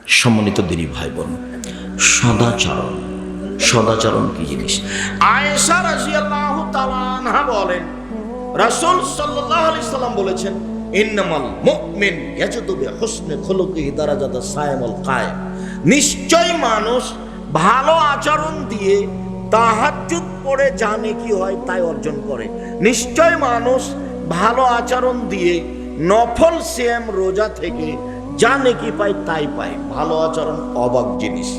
সম্মানিত দিনী ভাই বোন, সদাচরণ সদাচরণ কি জিনিস? আয়েশা রাদিয়াল্লাহু তাআলা আনহা বলেন, রাসূল সাল্লাল্লাহু আলাইহি সাল্লাম বলেছেন, ইন্নামাল মুমিন ইয়াজুদু বিহুসনি খুলুকিহি দারাজাতাস সায়ামুল কায়েম। নিশ্চয় মানুষ ভালো আচরণ দিয়ে তাহাজ্জুদ পড়ে যা নেকি হয় তাই অর্জন করে। নিশ্চয় মানুষ ভালো আচরণ দিয়ে নফল সিয়াম রোজা থেকে যা নেকি পায় তাই পায়। ভালো আচরণ অবাক জিনিস।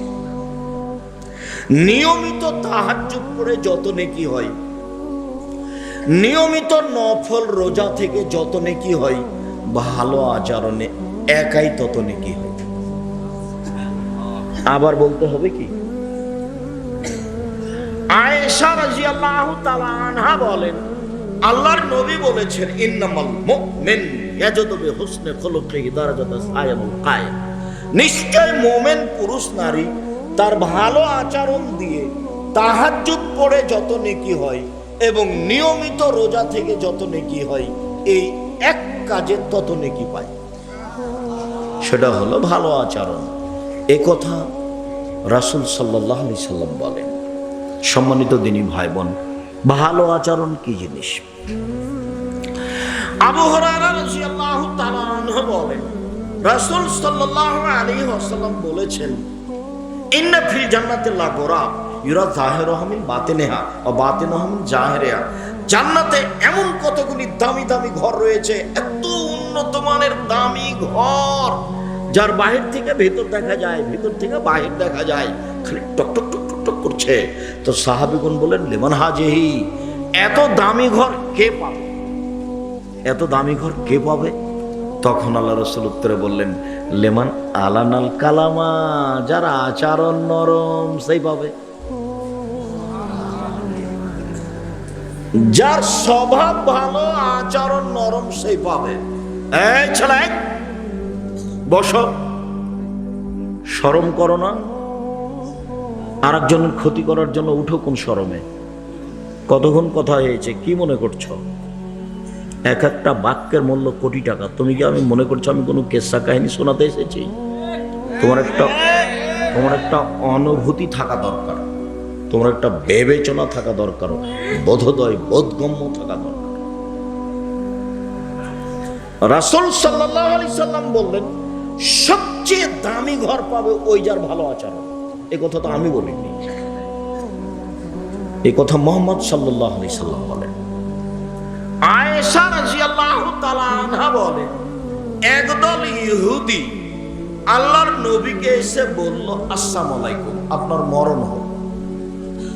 নিয়মিত তাহাজ্জুদ পড়ে যত নেকি হয়, নিয়মিত নফল রোজা থেকে যত নেকি হয়, ভালো আচরণে একাই তত নেকি হয়। আবার বলতে হবে কি? আয়েশা রাদিয়াল্লাহু তাআলা আনহা বলেন, আল্লাহর নবী বলেছেন, ইন্নামাল মুমিন ইয়াজুদু বিহুসনি খুলুকিহি দারাজাতাস সায়ামুল কায়েম। নিশ্চয় মুমিন পুরুষ নারী তার ভালো আচরণ দিয়ে তাহাজ্জুদ পড়ে যত নেকি হয় এবং নিয়মিত রোজা থেকে যত নেকি হয়, এই এক কাজে তত নেকি পায়। সেটা হলো ভালো আচরণ। এ কথা রাসূল সাল্লাল্লাহু আলাইহি সাল্লাম বলেন। সম্মানিত দিনী ভাই বোন, ভালো আচরণ কি জিনিস? আবু হুরায়রা রাদিয়াল্লাহু তাআলা আনহু বলেন, রাসূল সাল্লাল্লাহু আলাইহি ওয়াসাল্লাম বলেছেন, ইন্না ফিল জান্নাতি লাগুরাব ইউরা যাহিরুহা মিন বাতিনিহা ওয়া বাতিনুহা মিন জাহিরিহা। জান্নাতে এমন কতগুলি দামি দামি ঘর রয়েছে, এত উন্নত মানের দামি ঘর, যার বাহির থেকে ভেতর দেখা যায়, ভেতর থেকে বাহির দেখা যায়, খালি টক টক টক টক টক করছে। তো সাহাবীগণ বলেন, লিমান হাজিহি, এত দামি ঘর কে পাবে? এত দামি ঘর কে পাবে? তখন আল্লাহ রাসূল উত্তরে বললেন, লেমান আলানাল কালামা, যার আচরণ নরম সেই পাবে, যার স্বভাব ভালো, আচরণ নরম সেই পাবে। এই ছেলে, বসো, শরম করো না? আরেকজনের ক্ষতি করার জন্য উঠো কোন শরমে? কতক্ষণ কথা হয়েছে, কি মনে করছো? এক একটা বাক্যের মূল্য কোটি টাকা। তুমি কি আমি মনে করছো আমি কোনো কেসা কাহিনী শোনাতে এসেছি? তোমার একটা অনুভূতি থাকা দরকার, তোমার একটা বিবেচনা থাকা দরকার, বোধোদয় বোধগম্য থাকা দরকার। রাসূল সাল্লাল্লাহু আলাইহি সাল্লাম বললেন, সবচেয়ে দামি ঘর পাবে ওই যার ভালো আচরণ। এই কথা তো আমি বলিনি, এই কথা মুহাম্মদ সাল্লাল্লাহু আলাইহি সাল্লাম বলেন। আয়েশা রাদিয়াল্লাহু তাআলা আনহা বলেন, একদল ইহুদি আল্লাহর নবীকে এসে বলল, আসসালামু আলাইকুম, আপনার মরণ হোক।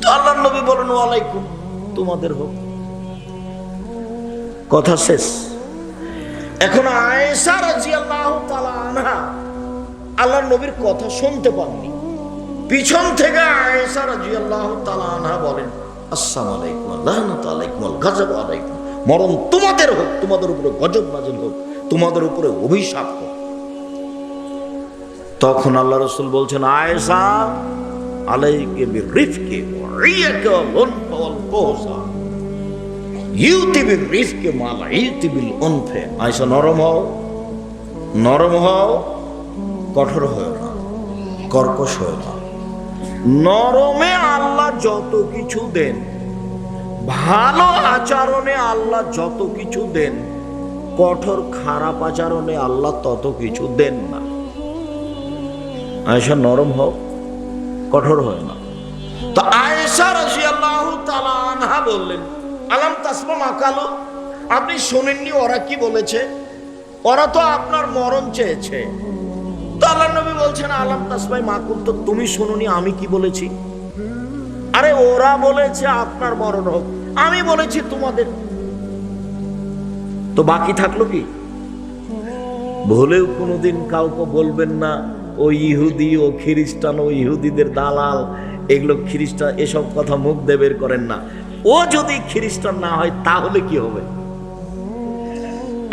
তো আল্লাহর নবী বলেন, ওয়া আলাইকুম, তোমাদের হোক। কথা শেষ। এখন আয়েশা রাদিয়াল্লাহু তাআলা আনহা আল্লাহর নবীর কথা শুনতে পাননি। পিছন থেকে আয়েশা রাদিয়াল্লাহু তাআলা আনহা বলেন, আসসালামু আলাইকুম, লানাতু আলাইকুম, গাযব আলাইকুম, মরণ তোমাদের হোক, তোমাদের উপরে গজব নাযিল হোক, তোমাদের উপরে অভিশাপ হোক। তখন আল্লাহ রাসূল বলছেন, আয়েশা, আলাইকা বিরিফকি ওয়া ইয়াকা লুনফা ওয়াল কুহসা ইউতি বিরিফকি মা লা ইউতি বিল উনফা। আয়েশা, নরম হও, নরম হও, কঠোর হও না, কর্কশ হও না। নরমে আল্লাহ যত কিছু দেন, ভালো আচরণে আল্লাহ যত কিছু দেন, কঠোর খারাপ আচরণে আল্লাহ তত কিছু দেন না। আয়েশা, নরম হও, কঠোর হয় না। তো আয়েশা রাদিয়াল্লাহু তাআলা আনহা বললেন, আলাম তাসমা মা কালু, আপনি শুনেননি ওরা কি বলেছে? ওরা তো আপনার মরণ চেয়েছে। তো আল্লাহর নবী বলছেন, আলাম তাসমাই মা কুল, তো তুমি শুনোনি আমি কি বলেছি? আরে ওরা বলেছে আপনার মরণ হোক, আমি বলেছি তোমাদের। তো বাকি থাকলো কি? ভুলেও কোনোদিন কাউকে বলবেন না ও ইহুদি, ও খ্রিস্টান, ও ইহুদিদের দালাল, এগুলো খ্রিস্টান, এসব কথা মুখ দিয়ে বের করেন না। ও যদি খ্রিস্টান না হয় তাহলে কি হবে?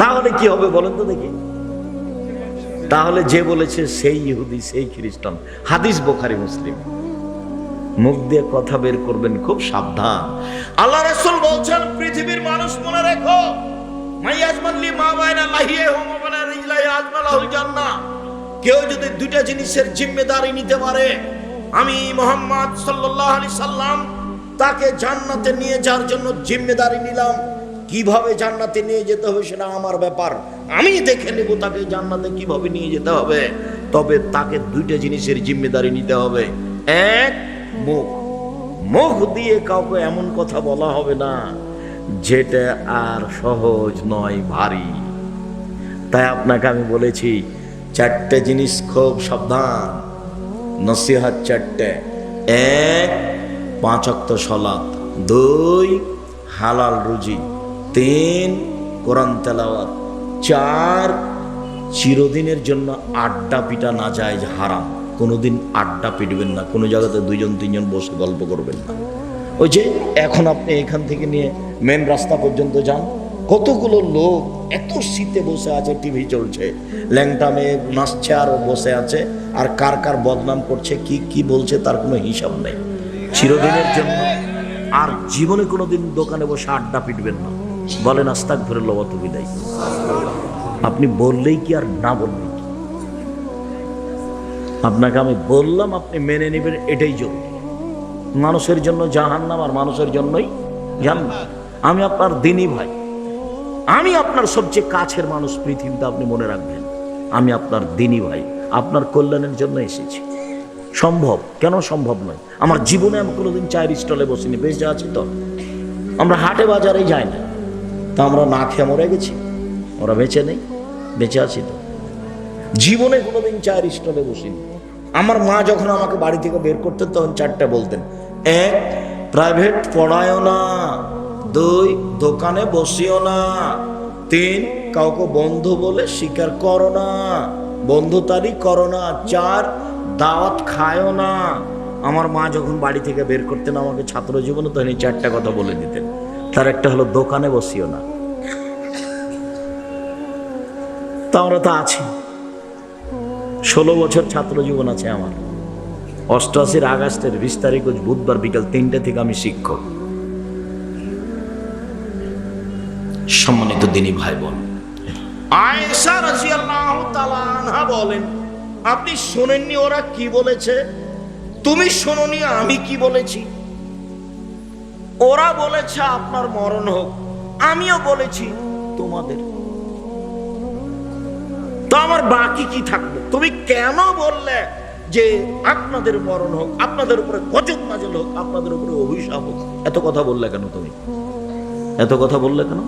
তাহলে কি হবে বলেন তো দেখি? তাহলে যে বলেছে সেই ইহুদি, সেই খ্রিস্টান। হাদিস বুখারী মুসলিম। মুখ দিয়ে কথা বের করবেন, খুব সাবধান। আল্লাহ রাসূল বলছেন, পৃথিবীর মানুষ মনে রেখো, মাইয়াজমানলি মা বাইনা লাহিয়াহুম ওয়া বাইনা রিজলাহি আজমালাহুল জান্নাহ। কেউ যদি দুইটা জিনিসের জিম্মেদারি নিতে পারে, আমি মুহাম্মদ সাল্লাল্লাহু আলাইহি সাল্লাম তাকে জান্নাতে নিয়ে যাওয়ার জন্য জিম্মেদারি নিলাম। কিভাবে জান্নাতে নিয়ে যেতে হবে সেটা আমার ব্যাপার, আমি দেখে নেব তাকে জান্নাতে কিভাবে নিয়ে যেতে হবে। তবে তাকে দুইটা জিনিসের জিম্মেদারি নিতে হবে। এক, মুখ। মুখ দিয়ে কাউকে এমন কথা বলা হবে না যেটা আর সহজ নয়, ভারী। তাই আপনাকে আমি বলেছি চারটে জিনিস খুব সাবধান, নসিহত চারটে। এক, 5 ওয়াক্ত সালাত। 2, হালাল রুজি। 3, কোরআন তেলাওয়াত। 4, চিরদিনের জন্য আড্ডা পিটা না যায়, হারাম। কোনোদিন আড্ডা পিটবেন না, কোনো জায়গাতে 2-3জন বসে গল্প করবেন না। ওই যে এখন আপনি এখান থেকে নিয়ে মেন রাস্তা পর্যন্ত যান, কতগুলো লোক এত শীতে বসে আছে, টিভি চলছে, ল্যাংটা মেয়ে নাচছে আর বসে আছে, আর কার কার বদনাম করছে, কি কি বলছে তার কোনো হিসাব নেই। চিরদিনের জন্য আর জীবনে কোনোদিন দোকানে বসে আড্ডা পিটবেন না। বলেন আস্তাগফিরুল্লাহ ওয়া তুবু ইলাইহি। আপনি বললেই কি আর না বললেই কি? আপনাকে আমি বললাম, আপনি মেনে নেবেন, এটাই জরুরি। মানুষের জন্য জাহান্নাম আর মানুষের জন্যই জান্নাত। আমি আপনার দিনী ভাই, আমি আপনার সবচেয়ে কাছের মানুষ পৃথিবীতে, আপনি মনে রাখবেন। আমি আপনার দিনী ভাই, আপনার কল্যাণের জন্য এসেছি। সম্ভব কেন সম্ভব নয়? আমার জীবনে আমি কোনোদিন চায়ের স্টলে বসিনি, বেঁচে আছি তো। আমরা হাটে বাজারে যাই না, তা আমরা না খেয়ে মরে গেছি? ওরা বেঁচে নেই, বেঁচে আছি তো। জীবনে কোনোদিন চায়ের স্টলে বসিনি। আমার মা যখন আমাকে বাড়ি থেকে বের করতেন তখন 4টা বলতেন। 1, প্রাইভেট পড়ায়ও না। 2, দোকানে বসিও না। 3, কাউকে বন্ধু বলে স্বীকার করো না, বন্ধুতারি করো না। 4, দাওয়াত খায়ও না। আমার মা যখন বাড়ি থেকে বের করতেন আমাকে ছাত্র জীবনে, তখন এই 4টা কথা বলে দিতেন। তার একটা হলো দোকানে বসিও না। তা আমরা তো আছি, 16 বছর ছাত্র জীবন আছে আমার। 88 আগস্টের 20 তারিখ বুধবার বিকাল 3টে থেকে আমি শিক্ষক। সম্মানিত দিনী ভাই বোন, আয়েশা রাদিয়াল্লাহু তাআলা আনহা বলেন, আপনি শোনেননি ওরা কি বলেছে? তুমি শোনোনি আমি কি বলেছি? ওরা বলেছে আপনার মরণ হোক, আমিও বলেছি তোমাদের। তো আমার বাকি কি থাকবে? তুমি কেন বললে যে আপনাদের মরণ হোক, আপনাদের উপরে গজব নাযিল হোক, আপনাদের উপরে অভিশাপ হোক? এত কথা বললে কেন তুমি? এত কথা বললে কেন?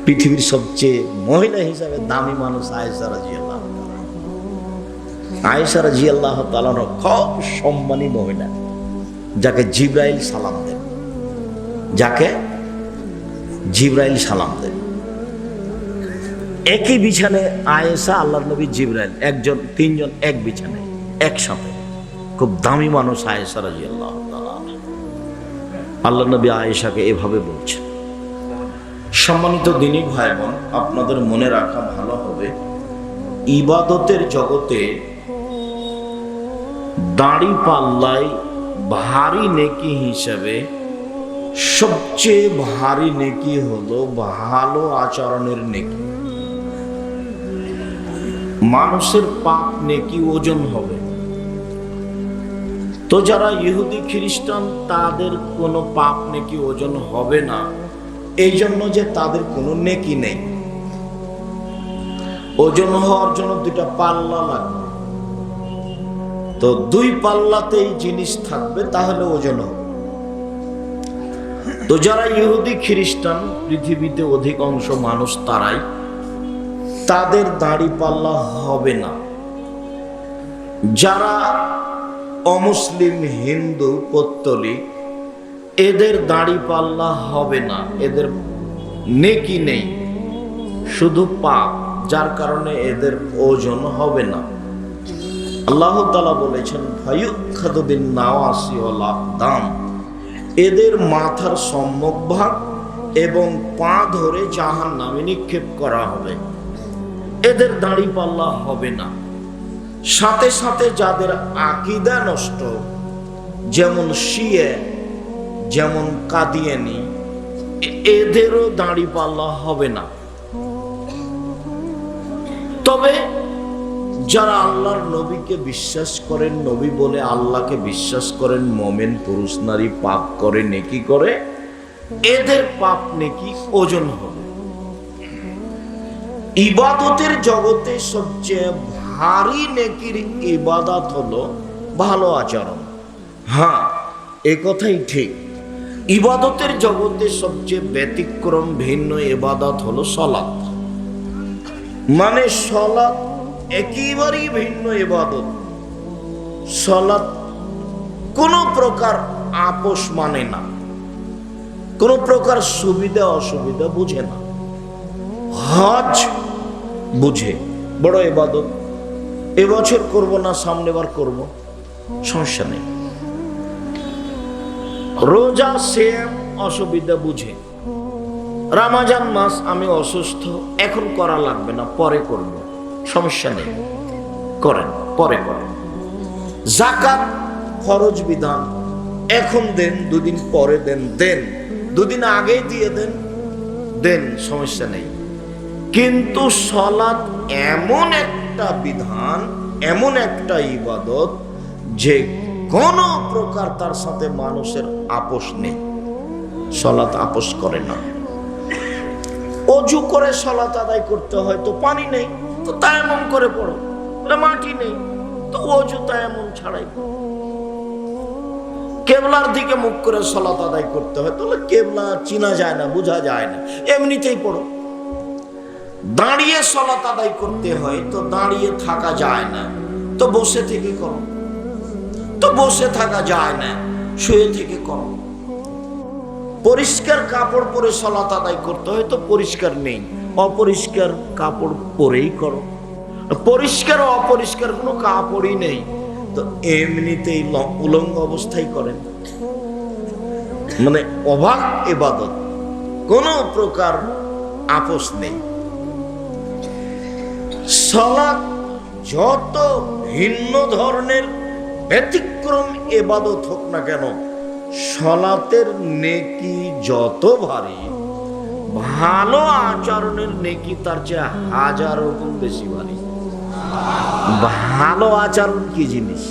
পৃথিবীর সবচেয়ে মহিলা হিসাবে দামি মানুষ আয়েশা রাদিয়াল্লাহু তাআলা। আয়েশা রাদিয়াল্লাহু তাআলা খুব সম্মানী মহিলা, যাকে জিবরাইল সালাম দেন, যাকে জিবরাইল সালাম দেন। একই বিছানায় আয়েশা, আল্লাহর নবী, জিবরাইল, 3জন এক বিছানায় একসাথে। খুব দামি মানুষ আয়েশা রাদিয়াল্লাহু তাআলা। আল্লাহর নবী আয়েশাকে এভাবে বলছেন। সম্মানিত দিনী ভাই বোন, আপনাদের মনে রাখা ভালো হবে, ইবাদতের জগতে দাড়ি পাল্লায় ভারী নেকি হিসেবে সবচেয়ে ভারী নেকি হলো ভালো আচরণের নেকি। মানুষের পাপ নেকি ওজন হবে। তো যারা ইহুদি খ্রিস্টান, তাদের কোনো পাপ নেকি ওজন হবে না, এই জন্য যে তাদের কোনো নেকি নেই। ওজন হওয়ার জন্য 2টা পাল্লা লাগবে। তো 2 পাল্লাতেই জিনিস থাকবে, তাহলে ওজন হবে। তো যারা ইহুদি খ্রিস্টান, পৃথিবীতে অধিকাংশ মানুষ তারাই, তাদের দাড়ি পাল্লা হবে না। যারা অমুসলিম, হিন্দু, পৌত্তলিক, এদের দাড়ি পাল্লা হবে না, এদের নেকি নেই, শুধু পাপ, যার কারণে এদের ওজন হবে না। আল্লাহ তাআলা বলেছেন, ফায়ুখাযু বিন-নাওয়াসি ওয়াল আকদাম, এদের মাথার সম্মুখভাগ এবং পা ধরে জাহান্নামে নিক্ষেপ করা হবে। এদের দাড়ি পাল্লা হবে না। সাথে সাথে যাদের আকীদা নষ্ট, যেমন শিয়া, যেমন কাদিয়ানি, এদেরও দাড়ি পাল্লা হবে না। তবে যারা আল্লাহর নবীকে বিশ্বাস করেন, নবী বলে আল্লাহকে বিশ্বাস করেন, মোমেন পুরুষ নারী পাপ করে নেকি করে, এদের পাপ নেকি ওজন হবে। ইবাদতের জগতে সবচেয়ে ভারী নেকির ইবাদত হলো ভালো আচরণ। হ্যাঁ, এ কথাই ঠিক। ইবাদতের জগতে সবচেয়ে ব্যতিক্রম ভিন্ন ইবাদত হলো সলাত। মানে সলাত একেবারেই ভিন্ন ইবাদত। সলাত কোনো প্রকার আপোষ মানে না, কোনো প্রকার সুবিধা অসুবিধা বুঝে না। হজ বুঝে, বড় ইবাদত, এবছর করব না সামনে বার করব, সমস্যা নেই। রোজা সেম অসুবিধা বুঝে, রমজান মাস আমি অসুস্থ, এখন করা লাগবে না, পরে করব, সমস্যা নেই, করেন, পরে করেন। যাকাত ফরজ বিধান, এখন দেন, দুদিন পরে দেন, দেন, দুদিন আগেই দিয়ে দেন, দেন, সমস্যা নেই। কিন্তু সলাত এমন একটা বিধান, এমন একটা ইবাদত যে কোন প্রকার তার সাথে মানুষের আপোষ নেই। সলাত আপোষ করে না। অজু করে সলাত আদায় করতে হয়, তো পানি নেই, তো তায়াম্মুম করে পড়ো, মাটি নেই, তো অজু তায়াম্মুম ছাড়াই। কেবলার দিকে মুখ করে সলাত আদায় করতে হয়, তাহলে কেবলা চিনা যায় না, বোঝা যায় না, এমনিতেই পড়ো। দাঁড়িয়ে সলাত আদায় করতে হয়, তো দাঁড়িয়ে থাকা যায় না, তো বসে থেকে করো, তো বসে থাকা যায় না, শুয়ে থেকে করো। পরিষ্কার কাপড় পরে সলাত আদায় করতে হয়, তো পরিষ্কার নেই, অপরিষ্কার কাপড় পরেই করো। পরিষ্কার ও অপরিষ্কার কোনো কাপড়ই নেই, তো এমনিতেই উলঙ্গ অবস্থায় করেন। মানে অবাক ইবাদত, কোনো প্রকার আপোষ নেই। সালাত যত ভিন্ন ধরনের ব্যতিক্রম ইবাদত হোক না কেন, সালাতের নেকি যত ভারী, ভালো আচরণের নেকি তার চেয়ে হাজারো গুণ বেশি ভারী। ভালো আচরণ কি জিনিস?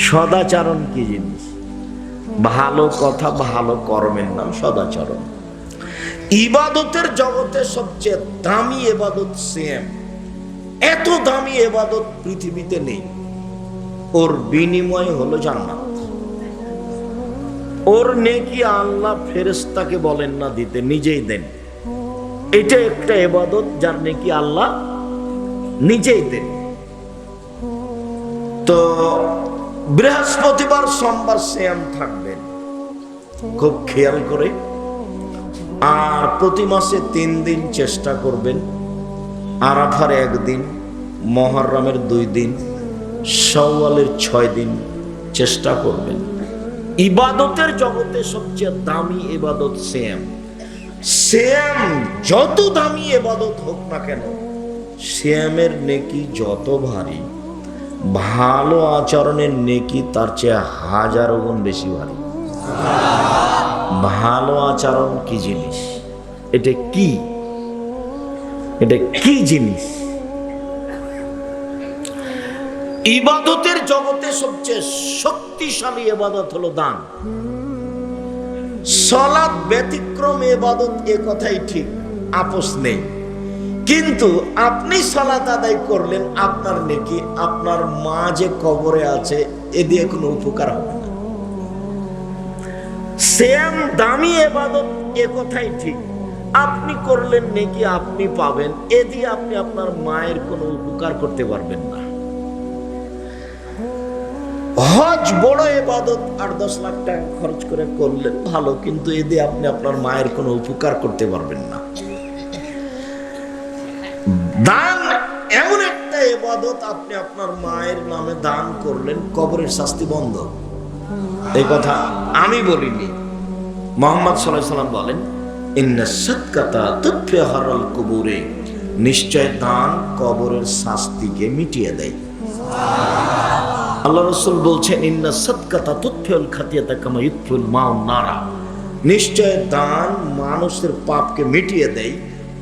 সদাচরণ কি জিনিস? ভালো কথা, ভালো কর্মের নাম সদাচরণ। ইবাদতের জগতে সবচেয়ে দামি ইবাদত সিয়াম। এত দামি ইবাদত পৃথিবীতে নেই। ওর বিনিময় হলো জান্নাত। ওর নেকি আল্লাহ ফেরেশতাকে বলেন না দিতে, নিজেই দেন। এটা একটা ইবাদত যার নেকি আল্লাহ নিজেই দেন। তো বৃহস্পতিবার সোমবার সিয়াম থাকবেন, খুব খেয়াল করে। আর প্রতি মাসে 3 দিন চেষ্টা করবেন। আরাফার 1 দিন, মুহররমের 2 দিন, শাওয়ালের 6 দিন চেষ্টা করবেন। ইবাদতের জগতে সবচেয়ে দামি ইবাদত সিয়াম। সিয়াম যত দামি ইবাদত হোক না কেন, সিয়ামের নেকি যত ভারী, ভালো আচরণের নেকি তার চেয়ে হাজারো গুণ বেশি ভারী। ভালো আচরণ কি জিনিস? এটা কি? এটা কি জিনিস? ইবাদতের জগতে সবচেয়ে শক্তিশালী ইবাদত হলো দান। সালাত ব্যতিক্রম ইবাদত, এ কথাই ঠিক, আপোষ নেই। কিন্তু আপনি সালাত আদায় করলেন, আপনার নেকি আপনার মা যে কবরে আছে এ দিয়ে কোনো উপকার হবে না। সেম দামি ইবাদত, এ কথাই ঠিক, আপনি করলেন নেকি আপনি পাবেন, এ দিয়ে আপনি আপনার মায়ের কোনো উপকার করতে পারবেন না। হজ বড় ইবাদত, 8-10 লাখ টাকা খরচ করে করলেন, ভালো, কিন্তু এ দিয়ে আপনি আপনার মায়ের কোনো উপকার করতে পারবেন না। দান এমন একটা ইবাদত, আপনি আপনার মায়ের নামে দান করলেন, কবরের শাস্তি বন্ধ। এই কথা আমি বলিনি, মুহাম্মদ সাল্লাল্লাহু আলাইহি ওয়াসাল্লাম বলেন, ইন্নাস সাদকাতা তুতফিহাল কুবুরে, নিশ্চয় দান কবরের শাস্তিকে মিটিয়ে দেয়। আল্লাহ রাসূল বলছেন, ইন্নাস সাদকাতা তুতফিউল খাতিয়াতা কামা ইউতফিউল মাউন নারা, নিশ্চয় দান মানুষের পাপকে মিটিয়ে দেয়,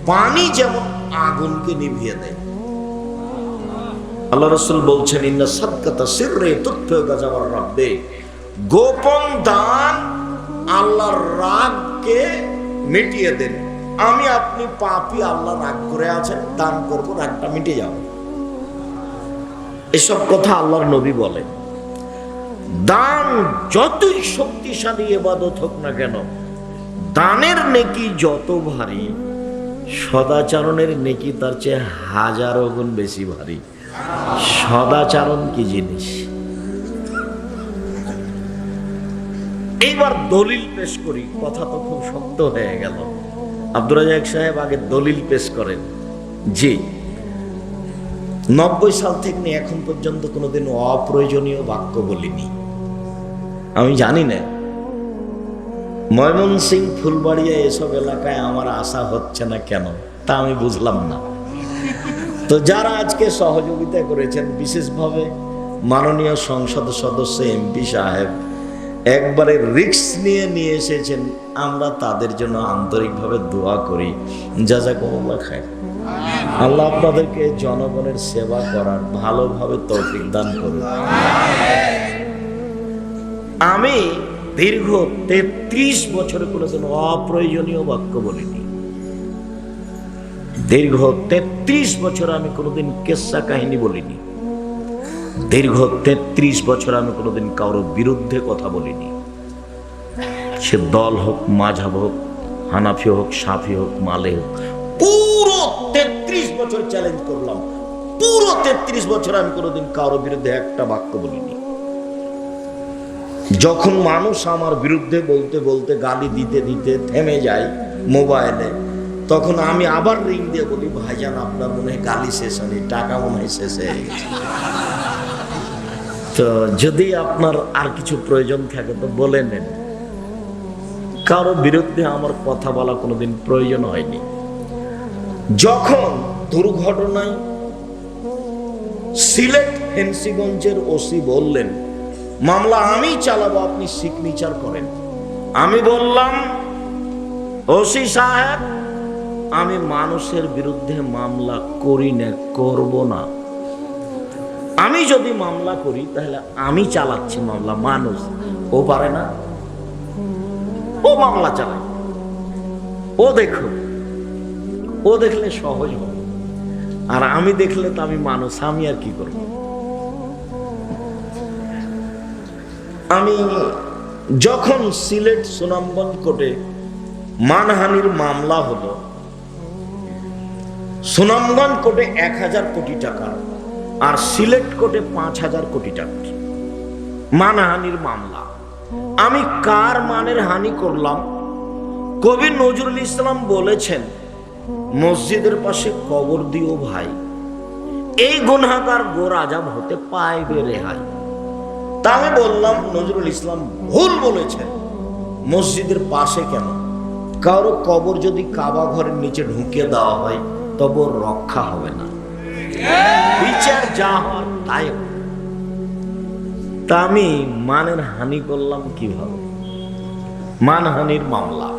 পানি যেমন আগুনকে নিভিয়ে দেয়। আল্লাহ রাসূল বলছেন, ইন্না সাদকাতা সিররে তুতফিউ গাযাবার রাব্বি, গোপন দান আল্লাহর রাগকে মিটিয়ে দেন। আমি আপনি পাপী, আল্লাহ রাগ করে আছেন, দান করব, রাগটা মিটে যাবে। এসব কথা আল্লাহর নবী বলেন। দান যতই শক্তিশালী ইবাদত হোক না কেন, দানের নেকি যত ভারী, সদাচরণের নেকি তার চেয়ে হাজারো গুণ বেশি ভারী। সদাচরণ কি জিনিস? এইবার দলিল পেশ করি, কথা তো খুব শক্ত হয়ে গেল। আব্দুর রাজ্জাক সাহেব আগে দলিল পেশ করেন। জি, 90 সাল থেকে এখন পর্যন্ত কোনোদিন অপ্রয়োজনীয় বাক্য বলিনি। আমি জানি না ময়মনসিংহ, ফুলবাড়িয়া এসব এলাকায় আমার আসা হচ্ছে না কেন, তা আমি বুঝলাম না। তো যারা আজকে সহযোগিতা করেছেন, বিশেষভাবে মাননীয় সংসদ সদস্য এমপি সাহেব একবারে রিস্ক নিয়ে এসেছেন, আমরা তাদের জন্য আন্তরিকভাবে দোয়া করি। জাযাকুমুল্লাহ খায়র। আল্লাহ আপনাদেরকে জনগণের সেবা করার ভালোভাবে তৌফিক দান করুন। আমি দীর্ঘ 33 বছরে কোনোদিন অপ্রয়োজনীয় বাক্য বলিনি। দীর্ঘ 33 বছর আমি কোনোদিন কেসা কাহিনী বলিনি। দীর্ঘ 33 বছর আমি কোনোদিন কারোর বিরুদ্ধে কথা বলিনি। সে দল হোক, মাযহাব হোক, হানাফি হোক, শাফি হোক, মালে হোক, পুরো 33 বছর চ্যালেঞ্জ করলাম। পুরো 33 বছর আমি কোনোদিন কারোর বিরুদ্ধে একটা বাক্য বলিনি। যখন মানুষ আমার বিরুদ্ধে বলতে বলতে, গালি দিতে দিতে থেমে যায় মোবাইলে, তখন আমি আবার রিং দিয়ে বলি, ভাইজান আপনার মনে হয় গালি শেষ হয়নি, টাকা মনে হয় শেষ হয়ে গেছে। তো যদি আপনার আর কিছু প্রয়োজন থাকে তো বলে নেন। কারো বিরুদ্ধে আমার কথা বলা কোনোদিন প্রয়োজন হয়নি। যখন দুর্ঘটনায় সিলেট ফেন্সিগঞ্জের ওসি বললেন, মামলা আমি চালাবো, আপনি সিগনেচার করেন, আমি বললাম, ওসি সাহেব, আমি মানুষের বিরুদ্ধে মামলা করি না, করব না। আমি যদি মামলা করি তাহলে আমি চালাচ্ছি মামলা, মানুষ ও পারে না, ও মামলা চালায়, ও দেখো, ও দেখলে সহজ হবে, আর আমি দেখলে তো আমি মানুষ, আমি আর কি করব। আমি যখন সিলেট সুনামগঞ্জ কোর্টে মানহানির মামলা হলো, সুনামগঞ্জ কোর্টে 1000 কোটি টাকা আর সিলেট কোর্টে 5000 কোটি টাকা মানহানির মামলা। আমি কার মানের হানি করলাম? কবি নজরুল ইসলাম বলেছেন, মসজিদের পাশে কবর দিও ভাই, এই গুনাহগার গোর আযাব হতে পাইবে রেহাই। তা আমি বললাম, নজরুল ইসলাম ভুল বলেছেন। মসজিদের পাশে কেন? কারো কবর যদি কাবা ঘরের নিচে ঢুকিয়ে দেওয়া হয় তবে রক্ষা হবে না, বিচার যা হওয়ার তাই। তা আমি মানের হানি করলাম কিভাবে? মানহানির মামলা।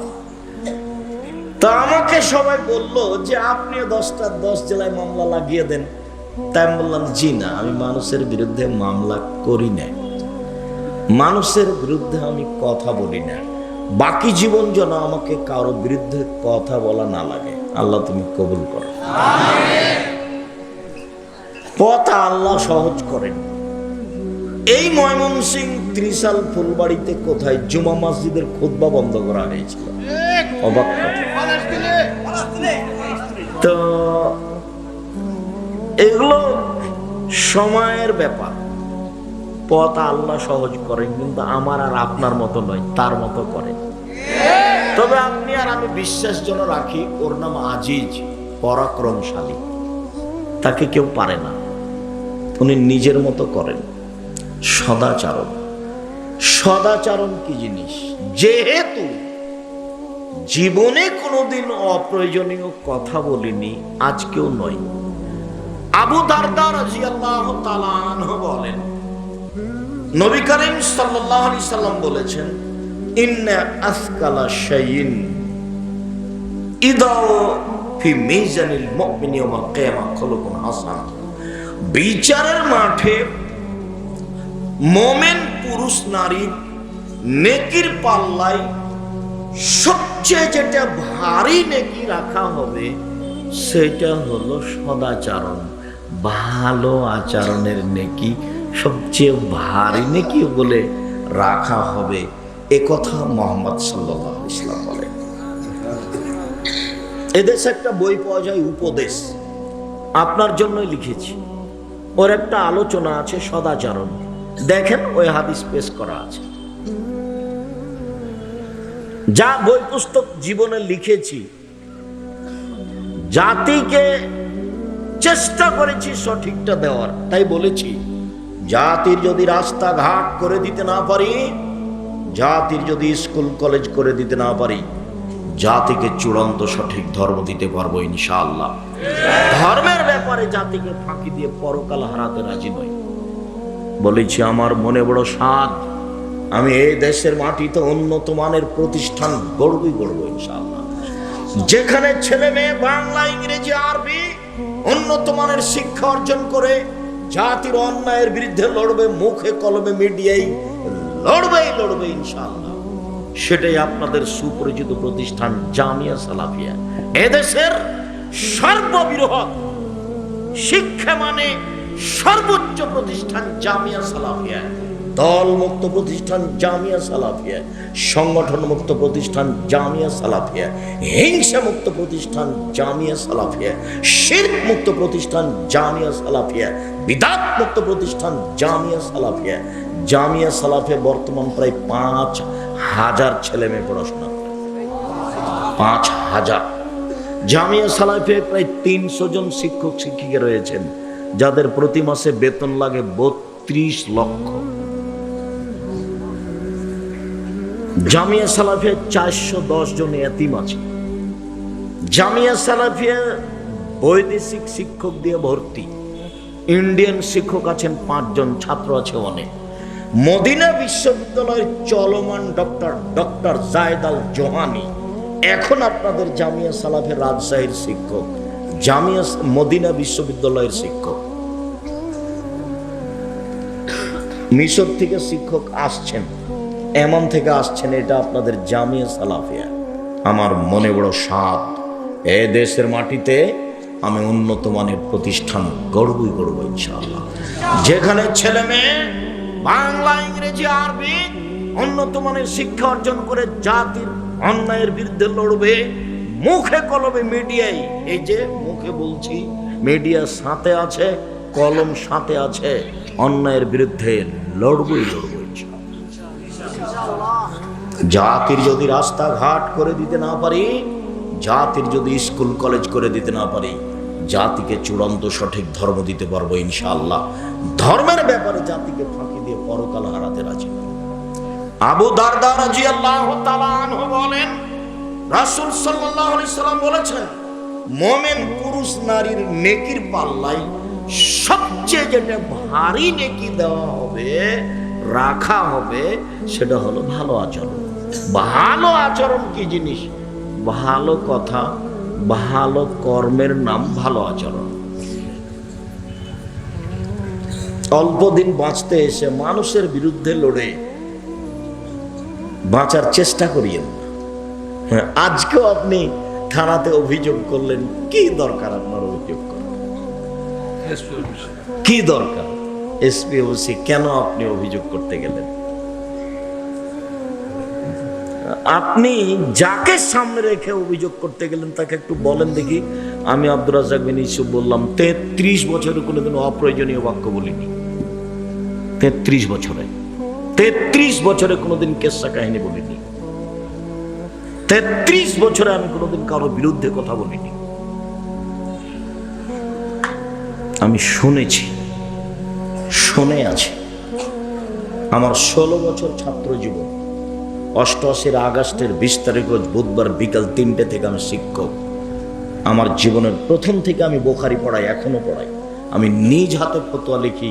তা আমাকে সবাই বলল যে আপনিও 10 জেলায় মামলা লাগিয়ে দেন। তাই আমি বললাম, জি না, আমি মানুষের বিরুদ্ধে মামলা করি না, মানুষের বিরুদ্ধে আমি কথা বলি না। বাকি জীবন যেন আমাকে কারো বিরুদ্ধে কথা বলা না লাগে। আল্লাহ তুমি কবুল করো। পথ আল্লাহ সহজ করেন। এই ময়মনসিংহ ত্রিশাল ফুলবাড়িতে কোথায় জুমা মসজিদের খুতবা বন্ধ করা হয়েছিল, অবাক তো। এগুলো সময়ের ব্যাপার। পথ আল্লাহ সহজ করেন, কিন্তু আমার আর আপনার মতো নয়, তার মতো করেন। তবে আপনি আর আমি বিশ্বাস যেন রাখি, ওর নাম আজিজ, পরাক্রমশালী, তাকে কেউ পারে না। উনি নিজের মতো করেন। সদাচরণ। সদাচরণ কি জিনিস? যেহেতু জীবনে কোনোদিন অপ্রয়োজনীয় কথা বলিনি, আজকেও নয়। আবু দারদা রাদিয়াল্লাহু তাআলা আনহু বলেন, নবী করিম সাল্লাল্লাহু আলাইহি সাল্লাম বলেছেন, ইন্না আসকালা শাইইন ইদা ফি মিজানিল মুমিনি ইয়াওমাল কিয়ামা খুলুকুন হাসান। বিচারের মাঠে মোমেন পুরুষ নারীর নেকির পাল্লায় সবচেয়ে যেটা ভারী নেকি রাখা হবে সেটা হলো সদাচরণ, ভালো আচরণের নেকি সবচেয়ে ভারী নেকি বলে রাখা হবে। একথা মুহাম্মদ সাল্লাল্লাহু আলাইহি ওয়াসাল্লাম বলেন। এদেশে একটা বই পাওয়া যায় উপদেশ, আপনার জন্যই লিখেছি। ওর একটা আলোচনা আছে সদাচরণ, দেখেন ওই হাদিস পেশ করা আছে। যা বই পুস্তক জীবনে লিখেছি জাতিকে চেষ্টা করেছি সঠিকটা দেওয়ার, তাই বলেছি জাতির যদি রাস্তাঘাট করে দিতে না পারি, জাতির যদি স্কুল কলেজ করে দিতে না পারি, জাতিকে চূড়ান্ত সঠিক ধর্ম দিতে পারবো ইনশাআল্লাহ। ধর্মের ব্যাপারে জাতিকে ফাঁকি দিয়ে পরকাল হারাতে রাজি নই। বলেছি আমার মনে বড় সাধ, আমি এই দেশের মাটিতে উন্নত মানের প্রতিষ্ঠান গড়বই গড়ব ইনশাআল্লাহ, যেখানে ছেলে মেয়ে বাংলা ইংরেজি আরবি উন্নত মানের শিক্ষা অর্জন করে জাতির অন্যায়ের বিরুদ্ধে লড়বে, মুখে কলমে মিডিয়ায় লড়বে ইনশাআল্লাহ। সেটাই আপনাদের সুপরিচিত প্রতিষ্ঠান জামিয়া সালাফিয়া। এদেশের সর্ববৃহৎ শিক্ষা মানে সর্বোচ্চ প্রতিষ্ঠান জামিয়া সালাফিয়া, দল মুক্ত প্রতিষ্ঠান জামিয়া সালাফিয়া, সংগঠন মুক্ত প্রতিষ্ঠান জামিয়া সালাফিয়া, হিংসা মুক্ত প্রতিষ্ঠান জামিয়া সালাফিয়া, শিরক মুক্ত প্রতিষ্ঠান জামিয়া সালাফিয়া, বিদআত মুক্ত প্রতিষ্ঠান জামিয়া সালাফিয়া। জামিয়া সালাফিয়া বর্তমান প্রায় 5,000 ছেলে মেয়ে পড়াশোনা করে, 5,000। জামিয়া সালাফিয়া প্রায় 300 জন শিক্ষক শিক্ষিকা রয়েছেন, যাদের প্রতি মাসে বেতন লাগে 32 লক্ষ। জামিয়া সালাফিয়া 410 জন এতিম আছে। জামিয়া সালাফিয়া বৈদেশিক শিক্ষক দিয়ে ভর্তি, ইন্ডিয়ান শিক্ষক আছেন 5 জন, ছাত্র আছে অনেক। মদিনা বিশ্ববিদ্যালয়ের চলমান ডক্টর জায়েদ আল জোহানি এখন আপনাদের জামিয়া সালাফিয়া রাজশাহীর শিক্ষক, জামিয়া মদিনা বিশ্ববিদ্যালয়ের শিক্ষক। মিশর থেকে শিক্ষক আসছেন, এমন থেকে আসছেন, এটা আপনাদের জামিয়া সালাফিয়া। আমার মনে বড় সাধ, এ দেশের মাটিতে আমি উন্নত মানের প্রতিষ্ঠান গড়বই গড়ব ইনশাআল্লাহ, যেখানে ছেলে মেয়ে বাংলা ইংরেজি আরবি উন্নত মানের শিক্ষা অর্জন করে জাতির অন্যায়ের বিরুদ্ধে লড়বে, মুখে কলমে মিডিয়ায়, এই যে মুখে বলছি মিডিয়া সাথে আছে, কলম সাথে আছে, অন্যায়ের বিরুদ্ধে লড়বই ইনশাআল্লাহ। জাতির যদি রাস্তাঘাট করে দিতে না পারি, জাতির যদি স্কুল কলেজ করে দিতে না পারি, জাতিকে চূড়ান্ত সঠিক ধর্ম দিতে পারবো ইনশাআল্লাহ। ধর্মের ব্যাপারে জাতিকে ফাঁকি দিয়ে পরকাল হারাতে রাজি। আবু দারদা রাদিয়াল্লাহু তাআলা আনহু বলেন, রাসূল সাল্লাল্লাহু আলাইহি সাল্লাম বলেছেন, মুমিন পুরুষ নারীর নেকির পাল্লায় সবচেয়ে যেটা ভারী নেকি দেওয়া হবে, রাখা হবে, সেটা হলো ভালো আচরণ। ভালো আচরণ কি জিনিস? ভালো কথা, ভালো কর্মের নাম ভালো আচরণ। অল্প দিন বাঁচতে এসে মানুষের বিরুদ্ধে লড়ে বাঁচার চেষ্টা করিয়েন। হ্যাঁ, আজকেও আপনি থানাতে অভিযোগ করলেন, কি দরকার আপনার অভিযোগ করার? কি দরকার এসপি অফিসে কেন আপনি অভিযোগ করতে গেলেন? আপনি যাকে সামনে রেখে অভিযোগ করতে গেলেন তাকে একটু বলেন দেখি, আমি আব্দুর রাজ্জাক বিন ইউসুফ বললাম 33 বছরে কোনোদিন অপ্রয়োজনীয় বাক্য বলিনি। 33 বছরে কোনোদিন কেসা কাহিনী বলিনি। 33 বছরে আমি কোনোদিন কারোর বিরুদ্ধে কথা বলিনি। আমি শুনেছি, শুনে আছি। আমার 16 বছর ছাত্র জীবন, 88 আগস্টের 20 তারিখ বুধবার বিকাল 3টে থেকে আমি শিক্ষক। আমার জীবনের প্রথম থেকে আমি বুখারী পড়াই, এখনো পড়াই। আমি নিজ হাতে ফতোয়া লিখি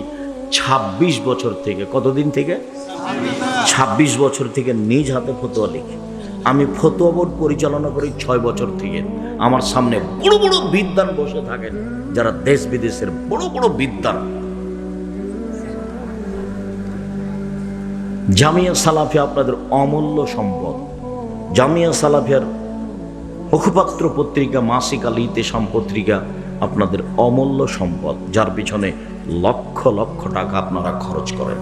26 বছর থেকে। কতদিন থেকে? 26 বছর থেকে নিজ হাতে ফতোয়া লিখি। আমি ফতোয়া বোর্ড পরিচালনা করি 6 বছর থেকে। আমার সামনে বড় বড় বিদ্বান বসে থাকেন, যারা দেশ বিদেশের বড় বড় বিদ্বান। জামিয়া সালাফিয়া আপনাদের অমূল্য সম্পদ। জামিয়া সালাফিয়ার মুখপাত্র পত্রিকা, মাসিক আল ইতেসাম পত্রিকা আপনাদের অমূল্য সম্পদ, যার পিছনে লক্ষ লক্ষ টাকা আপনারা খরচ করেন।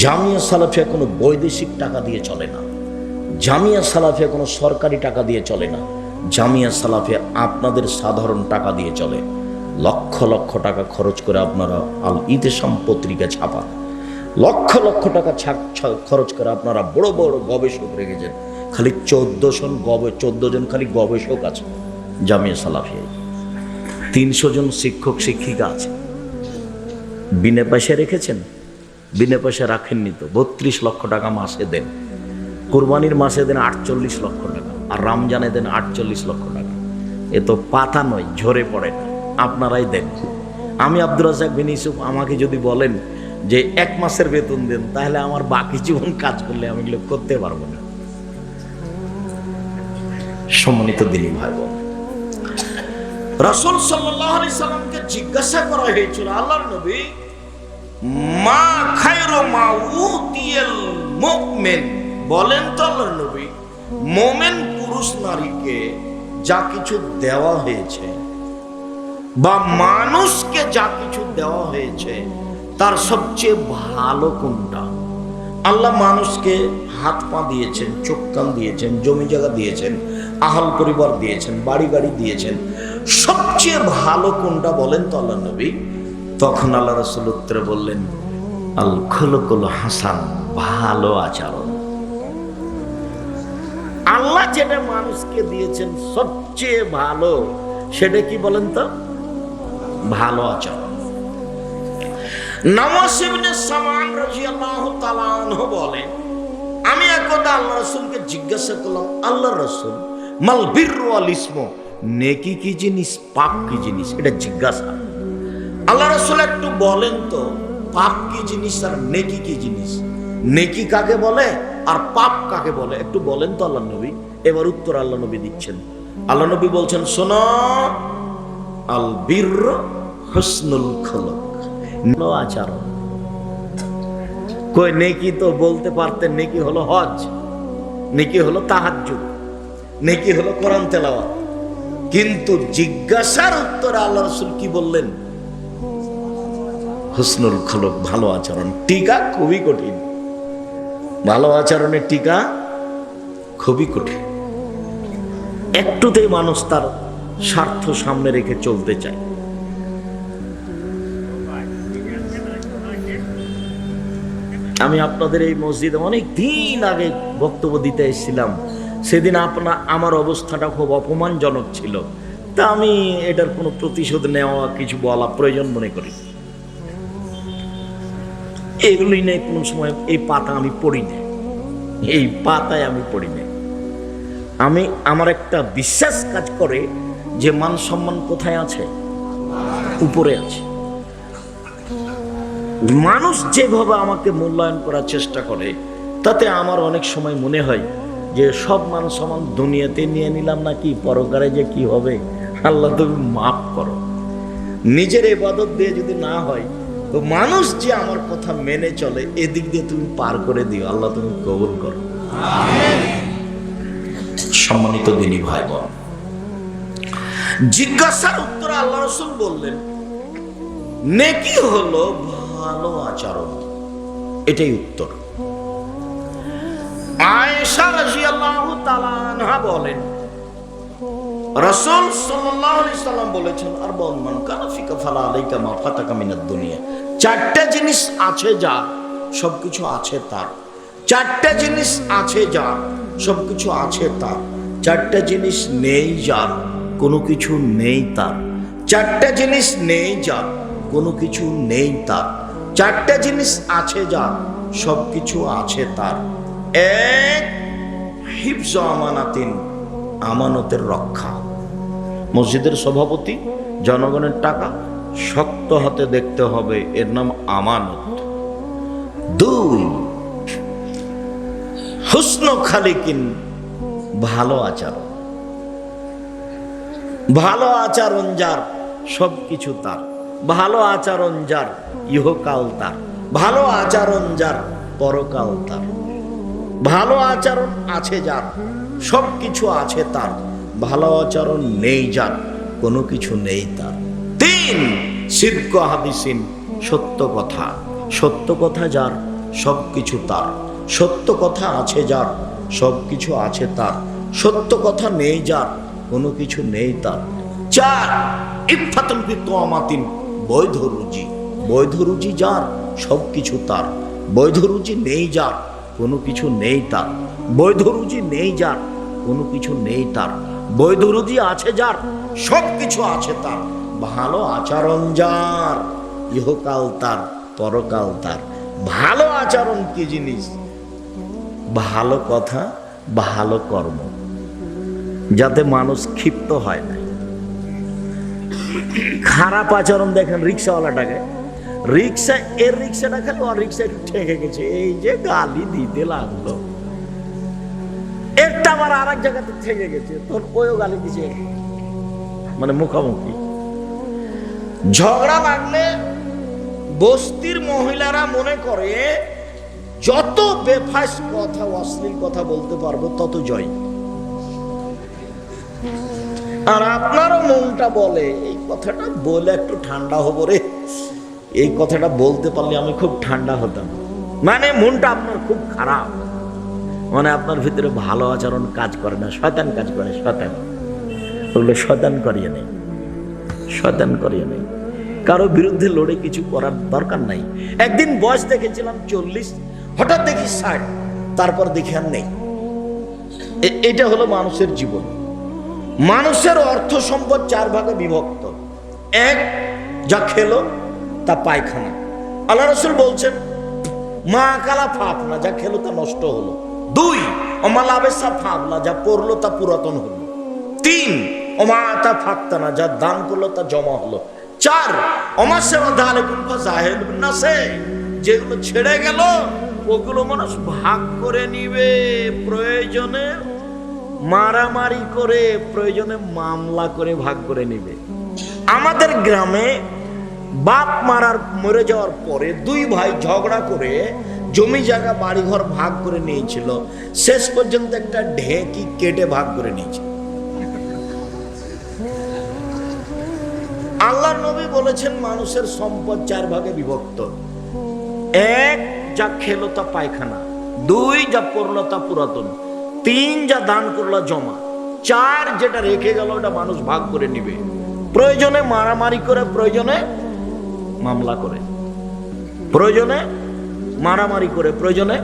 জামিয়া সালাফিয়া কোনো বৈদেশিক টাকা দিয়ে চলে না, জামিয়া সালাফিয়া কোনো সরকারি টাকা দিয়ে চলে না, জামিয়া সালাফিয়া আপনাদের সাধারণ টাকা দিয়ে চলে। লক্ষ লক্ষ টাকা খরচ করে আপনারা আল ইতেসাম পত্রিকা ছাপান, লক্ষ লক্ষ টাকা খরচ করে আপনারা বড় বড় গবেষক রেখেছেন। খালি 14 জন খালি গবেষক আছে জামিয়া সালাফিয়ায়। 300 জন শিক্ষক শিক্ষিকা আছে। বিনা পয়সা রেখেছেন? বিনা পয়সা রাখেননি তো। 32 লক্ষ টাকা মাসে দেন। কোরবানির মাসে দেন 48 লক্ষ টাকা, আর রমজানে দেন 48 লক্ষ টাকা। এ তো পাতা নয়, ঝরে পড়ে না, আপনারাই দেন। আমি আব্দুর রাজ্জাক বিন ইউসুফ, আমাকে যদি বলেন যে 1 মাসের বেতন দেন, তাহলে আমার বাকি জীবন কাজ করলে আমি এগুলো করতে পারবো না। সম্মানিত দিনী ভাই বোন, রাসূল সাল্লাল্লাহু আলাইহি সাল্লামকে জিজ্ঞাসা করা হয়েছিল, আল্লাহর নবী, মা খায়রু মা উতিয়াল মুমিন, বলেন তো আল্লাহর নবী, মুমিন পুরুষ নারীকে যা কিছু দেওয়া হয়েছে বা মানুষকে যা কিছু দেওয়া হয়েছে তার সবচেয়ে ভালো কোনটা? আল্লাহ মানুষকে হাত পা দিয়েছেন, চোখ কান দিয়েছেন, জমি জায়গা দিয়েছেন, আহল পরিবার দিয়েছেন, বাড়ি গাড়ি দিয়েছেন, সবচেয়ে ভালো কোনটা বলেন তো আল্লাহ নবী? তখন আল্লাহ রাসূল উত্তরে বললেন, আল খুলুকুল হাসান, ভালো আচরণ। আল্লাহ যেটা মানুষকে দিয়েছেন সবচেয়ে ভালো, সেটা কি বলেন তো? ভালো আচরণ। নওয়াস ইবনে সামান রাদিয়াল্লাহু তাআলা আনহু বলেন, আমি একদা আল্লাহ রাসূলকে জিজ্ঞাসা করলাম, আল্লাহ রাসূল, মাল বিররু ওয়াল ইসমু, নেকি কি জিনিস, পাপ কি জিনিস? এটা জিজ্ঞাসা। আল্লাহ রাসূল একটু বলেন তো, পাপ কি জিনিস আর নেকি কি জিনিস? নেকি কাকে বলে আর পাপ কাকে বলে? একটু বলেন তো আল্লাহ নবী। এবার উত্তর আল্লাহ নবী দিচ্ছেন। আল্লাহ নবী বলছেন, শোনো, আল বিররু হুসনুল খুলুক, ভালো আচরণ। কই নেকি তো বলতে পারতেন, নেকি হলো হজ, নেকি হলো তাহাজ্জুদ, নেকি হলো কোরআন তেলাওয়াত। কিন্তু জিজ্ঞাসার উত্তরে আল্লাহ রাসূল কি বললেন? হুসনুল খুলুক, ভালো আচরণ। টিকা খুবই কঠিন, ভালো আচরণের টিকা খুবই কঠিন। একটুতেই মানুষ তার স্বার্থ সামনে রেখে চলতে চায়। আমি আপনাদের এই মসজিদে অনেক দিন আগে বক্তব্য দিতে এসেছিলাম। সেদিন আমার অবস্থাটা খুব অপমানজনক ছিল, তা আমি এটার কোনো প্রতিশোধ নেওয়া, কিছু বলা প্রয়োজন মনে করি। এগুলোই নেই কোনো সময়। এই পাতা আমি পড়ি না, এই পাতায় আমি পড়ি না। আমার একটা বিশ্বাস কাজ করে যে মান সম্মান কোথায় আছে? উপরে আছে। মানুষ যেভাবে আমাকে মূল্যায়ন করার চেষ্টা করে, তাতে আমার অনেক সময় মনে হয় যে সব মান সম্মান দুনিয়াতে নিয়ে নিলাম নাকি, পরকালে যে কি হবে। আল্লাহ তুমি মাফ করো। নিজের ইবাদত দিয়ে যদি না হয়, তো মানুষ যে আমার কথা মেনে চলে, এদিক দিয়ে তুমি পার করে দিও। আল্লাহ তুমি কবুল করো। সম্মানিত দিনী ভাই বোন, জিজ্ঞাসার উত্তরে আল্লাহ রাসূল বললেন, নেকি হলো ভালো আচরণ। এটাই উত্তর। আয়েশা রাদিয়াল্লাহু তাআলা আনহা বলেন, রাসূল সাল্লাল্লাহু আলাইহি সাল্লাম বলেছেন, আরবাউন মান কানা ফিকা ফালা আলাইকা মা ফাতাকা মিনাদ দুনিয়া। 4টা জিনিস আছে যার, সবকিছু আছে তার। 4টা জিনিস আছে যার, সবকিছু আছে তার। 4টা জিনিস নেই যার, কোনো কিছু নেই তার। 4টা জিনিস নেই যার, কোনো কিছু নেই তার। 4টা জিনিস আছে যার, সবকিছু আছে তার। এক, হিফজ আমানাতিন, আমানতের রক্ষা। মসজিদের সভাপতি, জনগণের টাকা শক্ত হাতে দেখতে হবে, এর নাম আমানত। 2, হুসনু খালিকিন, ভালো আচরণ। ভালো আচরণ যার সবকিছু তার, ভালো আচরণ যার ইহকাল তার, ভালো আচরণ যার পরকাল তার। ভালো আচরণ আছে যার সবকিছু আছে তার, ভালো আচরণ নেই যার কোনো কিছু নেই তার। 3 সিদক হাদিসিন, সত্য কথা। সত্য কথা যার সবকিছু তার, সত্য কথা আছে যার সবকিছু আছে তার, সত্য কথা নেই যার কোনো কিছু নেই তার। 4 ইফাতুন ফি তুমাতিন, বৈধ রুজি। বৈধ রুজি যার সবকিছু তার, বৈধ রুজি নেই যার কোনো কিছু নেই তার, বৈধ রুজি নেই যার কোনো কিছু নেই তার, বৈধ রুজি আছে যার সবকিছু আছে তার, ভালো আচরণ যার ইহকাল তার পরকাল তার। ভালো আচরণ কি জিনিস? ভালো কথা, ভালো কর্ম, যাতে মানুষ ক্ষিপ্ত হয় না। খারাপ আচরণ দেখেন রিক্সাওয়ালাটাকে, রিক্সা এর রিক্সাটা খেলে ওর রিক্সা একটু ঠেকে গেছে, এই যে গালি দিতে লাগলো, একটা আবার আর এক জায়গাতে ঠেকে গেছে, তোর ওইও গালি দিছে, মানে মুখামুখি। ঝগড়া লাগলে বস্তির মহিলারা মনে করে যত বেফাস কথা, অশ্লীল কথা বলতে পারবো তত জয়। আর আপনারও মনটা বলে এই কথাটা বলে একটু ঠান্ডা হবো রে, এই কথাটা বলতে পারলে আমি খুব ঠান্ডা হতাম। মানে মনটা আপনার খুব খারাপ, মানে আপনার ভিতরে ভালো আচরণ কাজ করে না, শয়তান কাজ করে। শয়তান, ওগুলো শয়তান করিয়ে নেই, শয়তান করিয়ে নেই। কারো বিরুদ্ধে লড়ে কিছু করার দরকার নাই। একদিন বয়স দেখেছিলাম 40, হঠাৎ দেখি 60, তারপর দেখি আর নেই। এটা হলো মানুষের জীবন। মানুষের অর্থ সম্পদ 4 ভাগে বিভক্ত। 1 যা খেলো তা পায়খানা, আল্লাহ রাসূল বলছেন মা কালা ফাফনা, যা খেলো তা নষ্ট হলো। 2 অমালাবেসা ফাবলা, যা পড়লো তা পুরাতন হলো। 3 অমাতা ফাক্তানা, যা দান করলো তা জমা হলো। 4 অমাসেবা দালেকুন ফাজাহিল নাসে, যেগুলো ছেড়ে গেল ওগুলো মানুষ ভাগ করে নিবে, প্রয়োজনে মারামারি করে, প্রয়োজনে মামলা করে ভাগ করে নিবে। আমাদের গ্রামে বাপ মরে যাওয়ার পরে 2 ভাই ঝগড়া করে জমি জায়গা বাড়িঘর ভাগ করে নিয়েছিল, শেষ পর্যন্ত একটা ঢেকি কেটে ভাগ করে নিয়েছিল। আল্লাহর নবী বলেছেন মানুষের সম্পদ 4 ভাগে বিভক্ত। 1 যা খেলো তা পায়খানা, 2 যা পড়লো তা পুরাতন, 3 যা দান করলো জমা, 4 যেটা রেখে গেল ওটা মানুষ ভাগ করে নিবে, প্রয়োজনে মারামারি করে, প্রয়োজনে মামলা করে, প্রয়োজনে মারামারি করে, প্রয়োজনে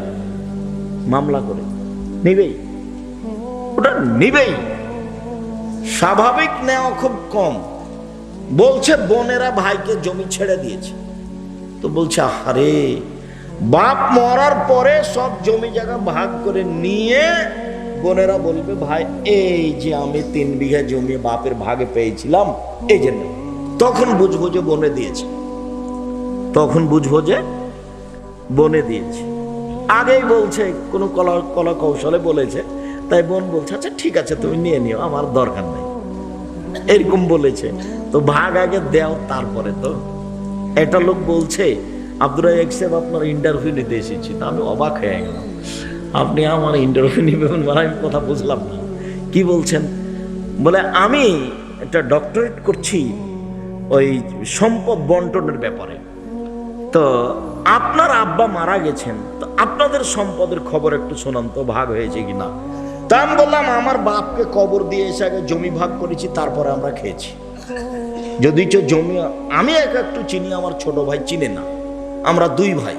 মামলা করে নিবেই, ওটা নিবেই। স্বাভাবিক নেওয়া খুব কম। বলছে বোনেরা ভাইকে জমি ছেড়ে দিয়েছে, তো বলছে আরে বাপ মরার পরে সব জমি জায়গা ভাগ করে নিয়ে বোনেরা বলবে ভাই এই যে আমি 3 বিঘা জমি বাপের ভাগে পেয়েছিলাম এই জন্য, তখন বুঝবো যে বনে দিয়েছে, তখন বুঝবো যে বনে দিয়েছে। আগেই বলছে কোনো কলা কৌশলে বলেছে, তাই বোন বলছে আচ্ছা ঠিক আছে তুমি নিয়ে নিও, আমার দরকার নেই, এরকম বলেছে। তো ভাগ আগে দেও তারপরে। তো একটা লোক বলছে আব্দুর রাজ্জাক সাহেব আপনার ইন্টারভিউ নিতে এসেছি। তা আমি অবাক হয়ে গেলাম, আপনি আমার ইন্টারভিউ নিবেন মানে আমি কথা বুঝলাম না। কি বলছেন? বলে আমি একটা ডক্টরেট করছি ওই সম্পদ বন্টনের ব্যাপারে, তো আপনার আব্বা মারা গেছেন, তো আপনাদের সম্পদের খবর একটু শোনান তো, ভাগ হয়েছে কিনা। তা আমি বললাম আমার বাপকে কবর দিয়ে এসে আগে জমি ভাগ করেছি, তারপরে আমরা খেয়েছি। যদিচ জমি আমি একটু চিনি, আমার ছোট ভাই চিনে না। আমরা 2 ভাই,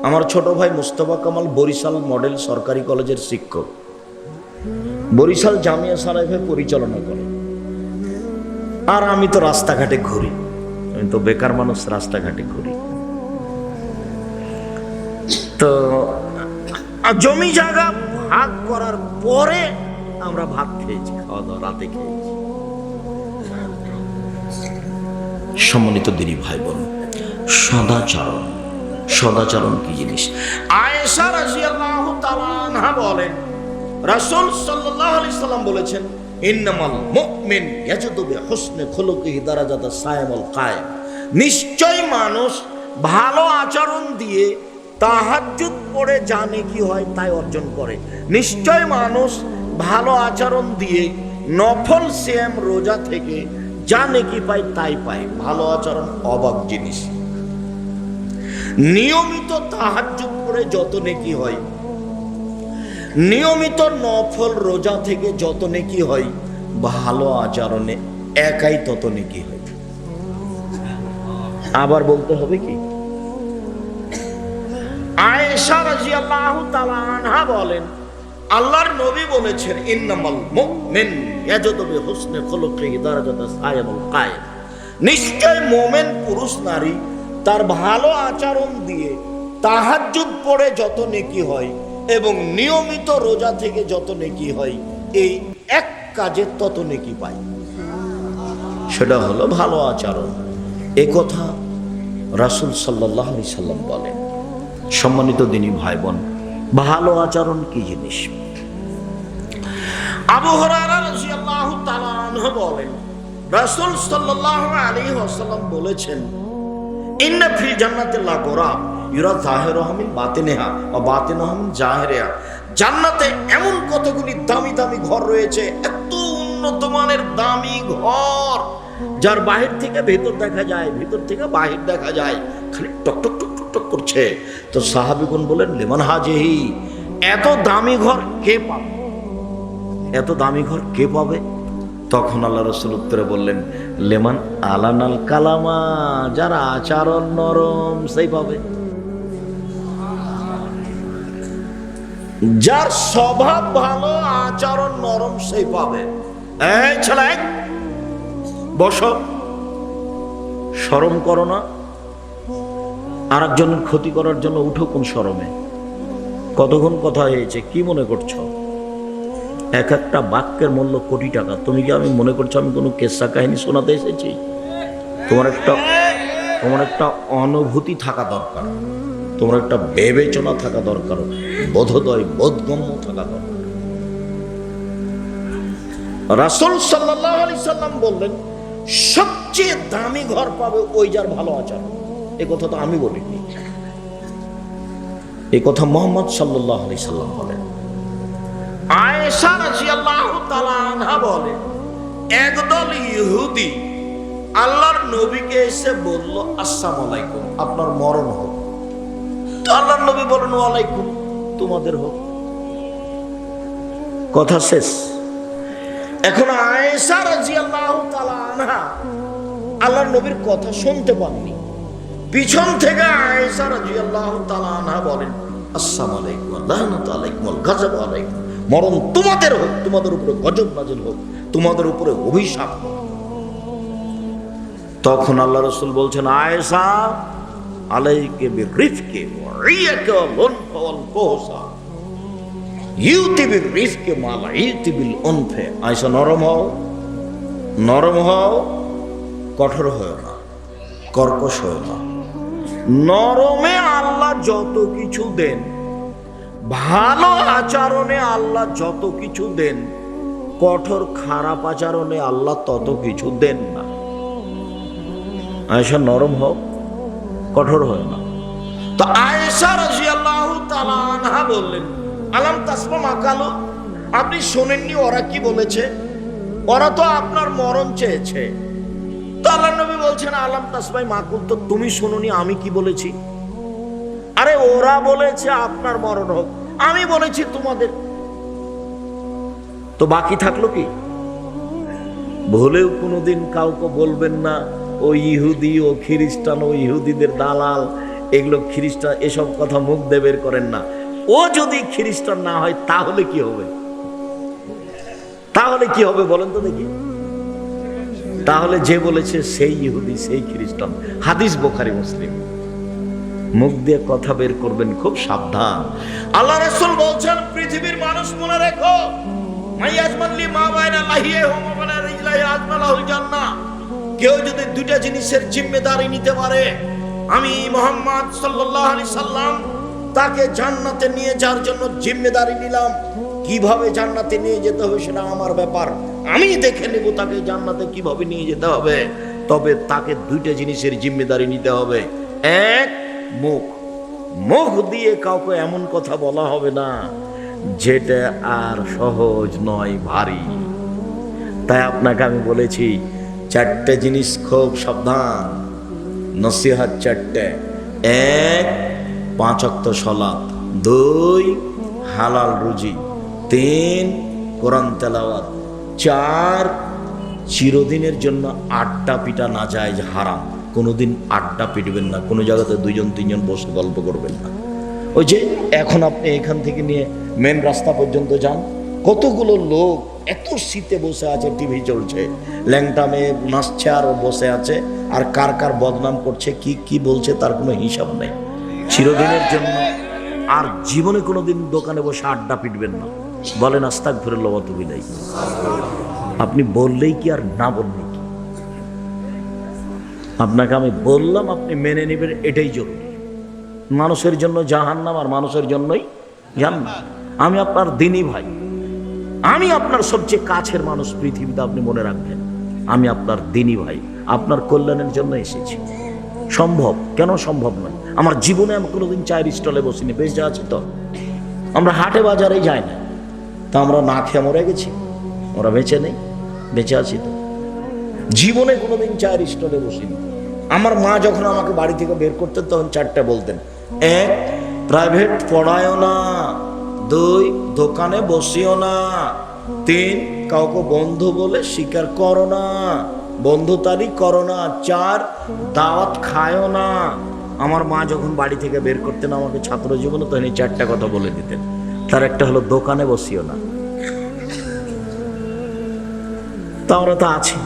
আমার ছোট ভাই মুস্তফা কামাল বরিশাল মডেল সরকারি কলেজের শিক্ষক, বরিশাল জামিয়া সালাফে পরিচালনা করে, আর আমি তো রাস্তাঘাটে ঘুরি, আমি তো বেকার মানুষ, রাস্তাঘাটে ঘুরি। তো জমি জায়গা ভাগ করার পরে আমরা ভাত খেয়েছি, খাওয়া দাওয়া রাতে খেয়েছি। সম্মানিত দিনী ভাই বোন, সদাচরণ, সদাচরণ কি জিনিস? আয়েশা রাদিয়াল্লাহু তাআলা আনহা বলেন, রাসূল সাল্লাল্লাহু আলাইহি সাল্লাম বলেছেন, ইন্নামাল মুমিন ইয়াজুদু বিহুসনি খুলুকিহি দারাজাতাস সায়ামুল কায়েম। নিশ্চয় মানুষ ভালো আচরণ দিয়ে তাহাজ্জুদ পড়ে যা নেকি হয় তাই অর্জন করে। নিশ্চয় মানুষ ভালো আচরণ দিয়ে নফল সিয়াম রোজা থেকে যা নেকি পায় তাই পায়। ভালো আচরণ অবাক জিনিস। নিয়মিত তাহাজ্জুদ পড়ে যত নেকি হয়, নিয়মিত নফল রোজা থেকে যত নেকি হয়, ভালো আচরণে একাই তত নেকি হয়। আবার বলতে হবে কি? আয়েশা রাদিয়াল্লাহু তাআলা আনহা বলেন, আল্লাহর নবী বলেছেন, ইন্নামাল মুমিন ইয়াজুদু বিহুসনি খুলুকিহি দারাজাতাস সায়ামুল কায়েম। নিশ্চয় মুমিন পুরুষ নারী তার ভালো আচরণ দিয়ে তাহাজ্জুদ পড়ে যত নেকি হয় এবং নিয়মিত রোজা থেকে যত নেকি হয়, এই এক কাজে তত নেকি পায়। সেটা হলো ভালো আচরণ। এ কথা রাসূল সাল্লাল্লাহু আলাইহি সাল্লাম বলেন। সম্মানিত দিনী ভাই বোন, ভালো আচরণ কি জিনিস? আবু হুরায়রা রাদিয়াল্লাহু তাআলা আনহু বলেন, রাসূল সাল্লাল্লাহু আলাইহি ওয়াসাল্লাম বলেছেন, ইন্না ফিল জান্নাতি লাগুরাব ইউরা যাহিরুহা মিন বাতিনিহা ওয়া বাতিনুহা মিন জাহিরিহা। জান্নাতে এমন কতগুলি দামি দামি ঘর রয়েছে, এত উন্নত মানের দামি ঘর, যার বাহির থেকে ভেতর দেখা যায়, ভেতর থেকে বাহির দেখা যায়, খালি টক টক টক টক টক করছে। তো সাহাবীগণ বলেন, লিমান হাজিহি, এত দামি ঘর কে পাবে? এত দামি ঘর কে পাবে? তখন আল্লাহ রাসূল উত্তরে বললেন, লেমান আলানাল কালামা, যারা আচরণ নরম সেই পাবে। যার স্বভাব ভালো, আচরণ নরম, সেই পাবে। এই ছেলে, বসো, শরম করো না? আর একজনের ক্ষতি করার জন্য উঠো কোন শরমে? কতক্ষণ কথা হয়েছে, কি মনে করছো? এক একটা বাক্যের মূল্য কোটি টাকা। তুমি কি আমি মনে করছো আমি কোনো কেসা কাহিনী শোনাতে এসেছি? তোমার একটা অনুভূতি থাকা দরকার, তোমার একটা বিবেচনা থাকা দরকার, বোধোদয় বোধগম্য থাকা দরকার। রাসূল সাল্লাল্লাহু আলাইহি সাল্লাম বললেন, সবচেয়ে দামি ঘর পাবে ওই যার ভালো আচরণ। এই কথা তো আমি বলিনি, এই কথা মুহাম্মদ সাল্লাল্লাহু আলাইহি সাল্লাম বলেন। আয়েশা রাদিয়াল্লাহু তাআলা আনহা বলেন, একদল ইহুদি আল্লাহর নবীকে এসে বলল, আসসালামু আলাইকুম, আপনার মরণ হোক। তো আল্লাহর নবী বলেন, ওয়া আলাইকুম, তোমাদের হোক। কথা শেষ। এখন আয়েশা রাদিয়াল্লাহু তাআলা আনহা আল্লাহর নবীর কথা শুনতে পাননি। পিছন থেকে আয়েশা রাদিয়াল্লাহু তাআলা আনহা বলেন, আসসালামু আলাইকুম, লানাতু আলাইকুম, গজব আলাইকুম, মরণ তোমাদের হোক, তোমাদের উপরে গজব নাযিল হোক, তোমাদের উপরে অভিশাপ হোক। তখন আল্লাহ রাসূল বলছেন, আয়েশা, আলাইকা বিরিফকি ওয়া ইয়াকা লুনফা ওয়াল কুহসা ইউতি বিরিফকি মা লা ইউতি বিল উনফা। আয়েশা, নরম হও, নরম হও, কঠোর হও না, কর্কশ হও না। নরমে আল্লাহ যত কিছু দেন, ভালো আচরণে আল্লাহ যত কিছু দেন, কঠোর খারাপ আচরণে আল্লাহ তত কিছু দেন না। আয়েশা, নরম হোক, কঠোর হয় না। তো আয়েশা রাদিয়াল্লাহু তাআলা আনহা বললেন, আলাম তাসমা মা কালু, আপনি শোনেননি ওরা কি বলেছে? ওরা তো আপনার মরণ চেয়েছে। তো আল্লাহর নবী বলছেন, আলাম তাসমাই মা কুল, তো তুমি শোনোনি আমি কি বলেছি? আরে ওরা বলেছে আপনার মরণ হোক, আমি বলেছি তোমাদের। তো বাকি থাকলো কি? ভুলেও কোনোদিন কাউকে বলবেন না ও ইহুদি, ও খ্রিস্টান, ও ইহুদিদের দালাল, এগুলো খ্রিস্টান, এসব কথা মুখ দিয়ে বের করেন না। ও যদি খ্রিস্টান না হয় তাহলে কি হবে? তাহলে কি হবে বলেন তো দেখি? তাহলে যে বলেছে সেই ইহুদি, সেই খ্রিস্টান। হাদিস বুখারী মুসলিম। মুখ দিয়ে কথা বের করবেন, খুব সাবধান। আল্লাহ রাসূল বলছেন, পৃথিবীর মানুষ মনে রেখো, মাইয়াজমানলি মা বাইনা লাহিয়ে হুম ওয়া বাইনা রিজলাহি আজমালাহুল জান্নাহ। কেউ যদি দুইটা জিনিসের জিম্মেদারি নিতে পারে, আমি মুহাম্মদ সাল্লাল্লাহু আলাইহি সাল্লাম তাকে জান্নাতে নিয়ে যাওয়ার জন্য জিম্মেদারি নিলাম। কিভাবে জান্নাতে নিয়ে যেতে হবে সেটা আমার ব্যাপার, আমি দেখে নেব তাকে জান্নাতে কিভাবে নিয়ে যেতে হবে। তবে তাকে দুইটা জিনিসের জিম্মেদারি নিতে হবে। এক, মুখ। মুখ দিয়ে কাউকে এমন কথা বলা হবে না যেটা আর সহজ নয়, ভারী। তাই আপনাকে আমি বলেছি চারটে জিনিস খুব সাবধান, নসিহত চারটে। এক, 5 ওয়াক্ত সালাত। 2, হালাল রুজি। 3, কোরআন তেলাওয়াত। 4, চিরদিনের জন্য আড্ডা পিটা না যায়, হারাম। কোনোদিন আড্ডা পিটবেন না, কোনো জায়গাতে 2-3জন বসে গল্প করবেন না। ওই যে এখন আপনি এখান থেকে নিয়ে মেন রাস্তা পর্যন্ত যান, কতগুলো লোক এত শীতে বসে আছে, টিভি চলছে, ল্যাংটা মেয়ে নাচছে আর বসে আছে, আর কার কার বদনাম করছে, কি কি বলছে তার কোনো হিসাব নেই। চিরদিনের জন্য আর জীবনে কোনোদিন দোকানে বসে আড্ডা পিটবেন না। বলেন আস্তাগফিরুল্লাহ ওয়া আতুবু ইলাইহি। আপনি বললেই কি আর না বললেই কি? আপনাকে আমি বললাম, আপনি মেনে নেবেন, এটাই জরুরি। মানুষের জন্য জাহান্নাম আর মানুষের জন্যই জান্নাত। আমি আপনার দিনী ভাই, আমি আপনার সবচেয়ে কাছের মানুষ পৃথিবীতে, আপনি মনে রাখবেন। আমি আপনার দিনী ভাই, আপনার কল্যাণের জন্য এসেছি। সম্ভব কেন সম্ভব নয়? আমার জীবনে আমি কোনোদিন চায়ের স্টলে বসিনি, বেঁচে আছি তো। আমরা হাটে বাজারে যাই না, তা আমরা না খেয়ে মরে গেছি? আমরা বেঁচে নেই, বেঁচে আছি তো। জীবনে কোনোদিন চায়ের স্টলে বসিনি। আমার মা যখন আমাকে বাড়ি থেকে বের করতেন তখন 4টা বলতেন। 1, প্রাইভেট পড়ায়ও না। 2, দোকানে বসিও না। 3, কাউকে বন্ধু বলে স্বীকার করো না, বন্ধুতারি করো না। 4, দাওয়াত খায়ও না। আমার মা যখন বাড়ি থেকে বের করতেন আমাকে ছাত্র জীবনে, তখন এই 4টা কথা বলে দিতেন। তার একটা হলো দোকানে বসিও না। তা আমরা তো আছি,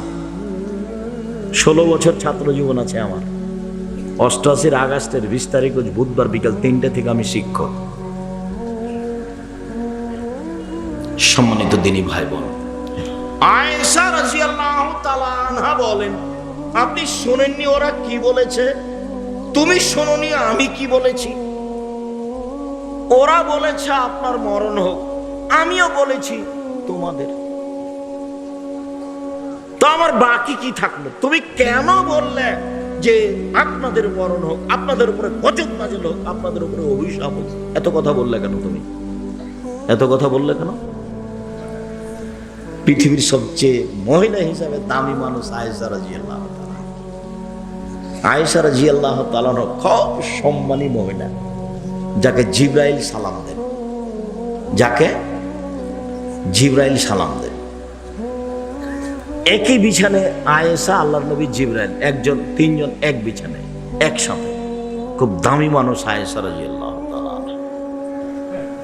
16 বছর ছাত্র জীবন আছে আমার। 88 আগস্টের 20 তারিখ বুধবার বিকাল 3টে থেকে আমি শিক্ষক। সম্মানিত দিনী ভাই বোন, আয়েশা রাদিয়াল্লাহু তাআলা আনহা বলেন, আপনি শোনেননি ওরা কি বলেছে? তুমি শোনোনি আমি কি বলেছি? ওরা বলেছে আপনার মরণ হোক, আমিও বলেছি তোমাদের। তো আমার বাকি কি থাকলো? তুমি কেন বললে যে আপনাদের মরণ হোক, আপনাদের উপরে গজব নাযিল হোক, আপনাদের উপরে অভিশাপ হোক? এত কথা বললে কেন তুমি? এত কথা বললে কেন? পৃথিবীর সবচেয়ে মহিলা হিসাবে দামি মানুষ আয়েশা রাদিয়াল্লাহু তাআলা। আয়েশা রাদিয়াল্লাহু তাআলা খুব সম্মানী মহিলা, যাকে জিবরাইল সালাম দেন, যাকে জিবরাইল সালাম দেন। একই বিছানায় আয়েশা, আল্লাহর নবী, জিবরাইল, একজন 3জন এক বিছানায় একসাথে। খুব দামি মানুষ আয়েশা রাদিয়াল্লাহু তাআলা।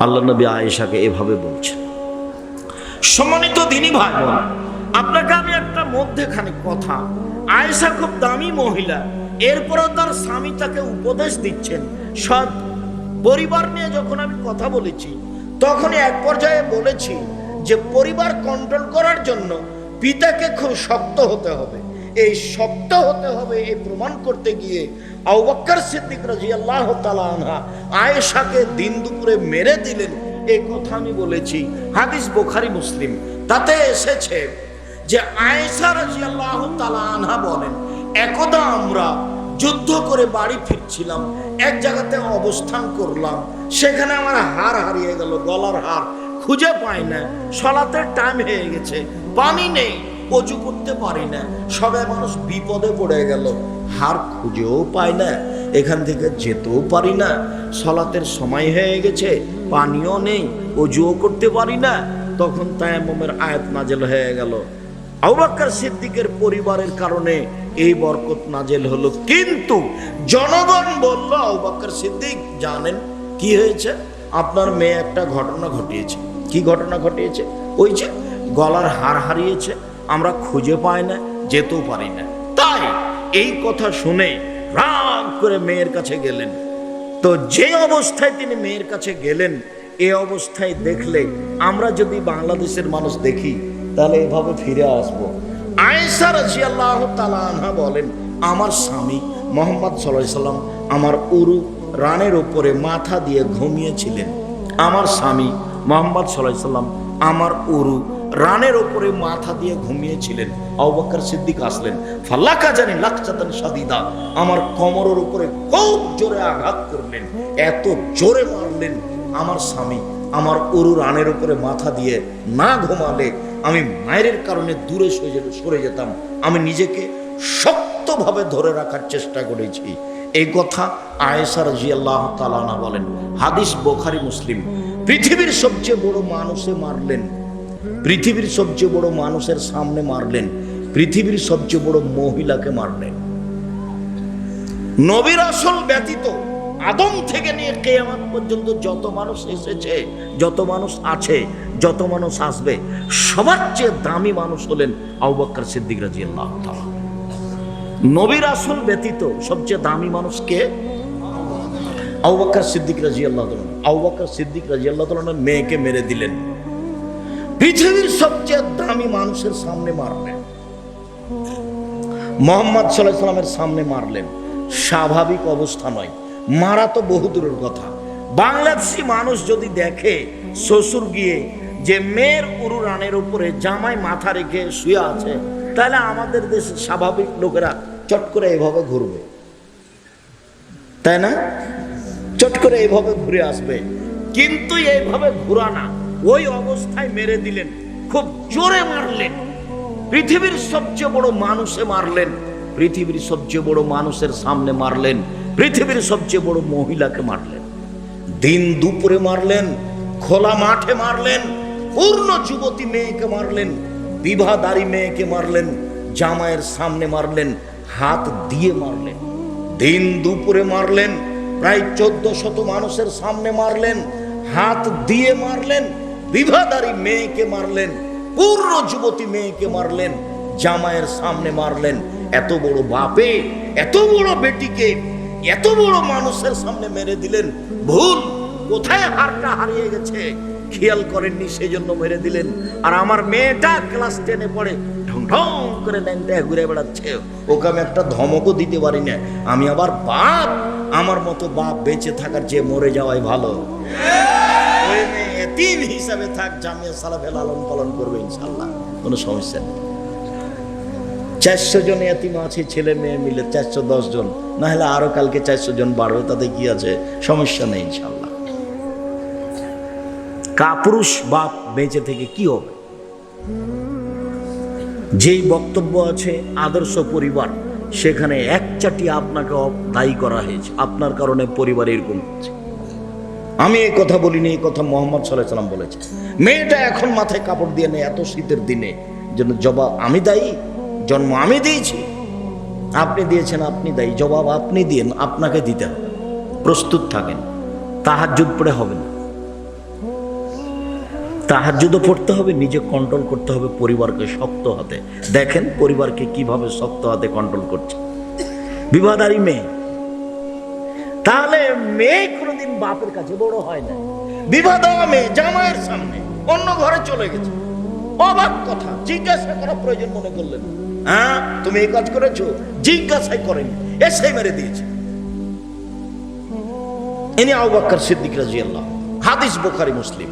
আল্লাহর নবী আয়েশাকে এভাবে বলছেন। সম্মানিত দিনী ভাই বোন, আপনাকে আমি একটা মধ্যেখানে কথা, আয়েশা খুব দামি মহিলা, এরপরেও তার স্বামী তাকে উপদেশ দিচ্ছেন। সব পরিবার নিয়ে যখন আমি কথা বলেছি তখনই এক পর্যায়ে বলেছি যে পরিবার কন্ট্রোল করার জন্য পিতাকে খুব শক্ত হতে হবে। এই শক্ত হতে হবে এই প্রমাণ করতে গিয়ে আবু বকর সিদ্দিক রাদিয়াল্লাহু তাআলা আনহা আয়েশাকে দিন দুপুরে মেরে দিলেন। এই কথা আমি বলেছি, হাদিস বুখারী মুসলিম। তাতে এসেছে যে আয়েশা রাদিয়াল্লাহু তাআলা আনহা বলেন, একদা আমরা যুদ্ধ করে বাড়ি ফিরছিলাম, এক জায়গাতে অবস্থান করলাম, সেখানে আমার হার হারিয়ে গেল, গলার হার খুঁজে পাই না। সালাতের টাইম হয়ে গেছে, পানি নেই, অজু করতে পারি না, সবাই মানুষ বিপদে পড়ে গেল, হার খুঁজেও পাই না, এখান থেকে যেতেও পারি না, সালাতের সময় হয়ে গেছে, পানিও নেই, অজুও করতে পারি না। তখন তায়াম্মুমের আয়াত নাজেল হয়ে গেল। আবু বকর সিদ্দিকের পরিবারের কারণে এই বরকত নাজেল হলো। কিন্তু জনগণ বলল, আবু বকর সিদ্দিক জানেন কি হয়েছে? আপনার মেয়ে একটা ঘটনা ঘটিয়েছে। কি ঘটনা ঘটিয়েছে? ওই যে গলার হার হারিয়েছে, আমরা খুঁজে পাই না, যেতেও পারি না। তাই এই কথা শুনে রাগ করে মেয়ের কাছে গেলেন। তো যে অবস্থায় তিনি মেয়ের কাছে গেলেন, এই অবস্থায় দেখলে আমরা যদি বাংলাদেশের মানুষ দেখি তাহলে এভাবে ফিরে আসবো। আয়েশা রাদিয়াল্লাহু তাআলা আনহা বলেন, আমার স্বামী মুহাম্মদ সাল্লাল্লাহু আলাইহি সাল্লাম আমার উরু রানের উপরে মাথা দিয়ে ঘুমিয়েছিলেন। আমার স্বামী মুহাম্মদ সাল্লাল্লাহু আলাইহি সাল্লাম আমার উরু রানের উপরে মাথা দিয়ে ঘুমিয়েছিলেন। আবু বকর সিদ্দিক আসলেন, ফাল্লাকা জানি লাকচাতান শাদীদা, আমার কোমরের উপরে খুব জোরে আঘাত করলেন, এত জোরে মারলেন। আমার স্বামী আমার উরু রানের উপরে মাথা দিয়ে না ঘুমালে আমি মায়ের কারণে দূরে সরে যেতাম। আমি নিজেকে শক্তভাবে ধরে রাখার চেষ্টা করেছি। এই কথা আয়েশা রাদিয়াল্লাহু তাআলা আনহা বলেন, হাদিস বুখারী মুসলিম। পৃথিবীর সবচেয়ে বড় মানুষে মারলেন, পৃথিবীর সবচেয়ে বড় মানুষের সামনে মারলেন, পৃথিবীর সবচেয়ে বড় মহিলাকে মারলেন। নবী রাসূল ব্যতীত আদম থেকে নিয়ে কিয়ামত পর্যন্ত যত মানুষ এসেছে, যত মানুষ আছে, যত মানুষ আসবে, সবার চেয়ে দামি মানুষ হলেন আবু বকর সিদ্দিক রাদিয়াল্লাহু তাআলা। নবী রাসূল ব্যতীত সবচেয়ে দামি মানুষ কে? আবু বকর সিদ্দিক রাদিয়াল্লাহু তাআলা। আবু বকর সিদ্দিক রাদিয়াল্লাহু তাআলা মেয়েকে মেরে দিলেন, পৃথিবীর সবচেয়ে দামি মানুষের সামনে মারলেন, মুহাম্মদ সাল্লাল্লাহু আলাইহি সাল্লামের সামনে মারলেন। স্বাভাবিক অবস্থা নয়, মারা তো বহু দূরের কথা। বাংলাদেশি মানুষ যদি দেখে শ্বশুর গিয়ে যে মেয়ের উরু রানের উপরে জামাই মাথা রেখে শুয়ে আছে, তাহলে আমাদের দেশের স্বাভাবিক লোকেরা চট করে এভাবে ঘুরবে, তাই না? চট করে এইভাবে ঘুরে আসবে। কিন্তু এইভাবে ঘুরা না, ওই অবস্থায় মেরে দিলেন, খুব জোরে মারলেন। পৃথিবীর সবচেয়ে বড় মানুষে মারলেন, পৃথিবীর সবচেয়ে বড় মানুষের সামনে মারলেন, পৃথিবীর সবচেয়ে বড় মহিলাকে মারলেন। দিন দুপুরে মারলেন, খোলা মাঠে মারলেন, পূর্ণ যুবতী মেয়েকে মারলেন, বিবাহদারী মেয়েকে মারলেন, জামাইয়ের সামনে মারলেন, হাত দিয়ে মারলেন। দিন দুপুরে মারলেন, প্রায় 1400 মানুষের সামনে মারলেন, হাত দিয়ে মারলেন, বিবাহদারী মেয়েকে মারলেন, পূর্ণ যুবতী মেয়েকে মারলেন, জামাইয়ের সামনে মারলেন। এত বড় বাপে এত বড় বেটিকে এত বড় মানুষের সামনে মেরে দিলেন। ভুল কোথায় হারটা হারিয়ে গেছে খেয়াল করেননি, সেই জন্য মেরে দিলেন। আর আমার মেয়েটা ক্লাস 10-এ পড়ে, ঢং ঢং করে ল্যাংটায় ঘুরে বেড়াচ্ছে, ওকে আমি একটা ধমকও দিতে পারি না। আমি আবার বাপ, আমার মতো বাপ বেঁচে থাকার চেয়ে মরে যাওয়াই ভালো। ওই মেয়ে এতিম হিসাবে থাক, জামিয়া সালাফে লালন পালন করবে ইনশাআল্লাহ, কোনো সমস্যা নেই। 400 জন এতিম আছে ছেলে মেয়ে মিলে, 410 জন, না হলে আরো কালকে 400 জন বাড়বে, তাতে কি আছে, সমস্যা নেই ইনশাআল্লাহ। কাপুরুষ বাপ বেঁচে থেকে কি হবে? যেই বক্তব্য আছে আদর্শ পরিবার, সেখানে একচাটি আপনাকে দায়ী করা হয়েছে, আপনার কারণে পরিবার এরকম হচ্ছে। আমি এই কথা বলিনি, এই কথা মুহাম্মদ সাল্লাল্লাহু আলাইহি সাল্লাম বলেছে। মেয়েটা এখন মাথায় কাপড় দিয়ে নেই এত শীতের দিনে, জন্য জবাব আমি দায়ী। জন্ম আমি দিয়েছি, আপনি দিয়েছেন, আপনি দায়ী। জবাব আপনি দিয়েন, আপনাকে দিতে হবে। প্রস্তুত থাকেন, তাহাজ্জুদ পড়ে হবে না, তাহাজ্জুদও পড়তে হবে, নিজে কন্ট্রোল করতে হবে পরিবারকে শক্ত হাতে। দেখেন পরিবারকে কিভাবে শক্ত হাতে কন্ট্রোল করছে বিবাহদারী মেয়ে। তাহলে মেয়ে কোনোদিন বাপের কাছে বড় হয় না। বিবাহ দেওয়া মেয়ে জামাইয়ের সামনে অন্য ঘরে চলে গেছে, অবাক কথা, জিজ্ঞাসা করার প্রয়োজন মনে করলেন? হ্যাঁ, তুমি এই কাজ করেছো? জিজ্ঞাসাই করেনি, এসে মেরে দিয়েছে। ইনি আবু বকর সিদ্দিক রাদিয়াল্লাহু, হাদিস বুখারী মুসলিম।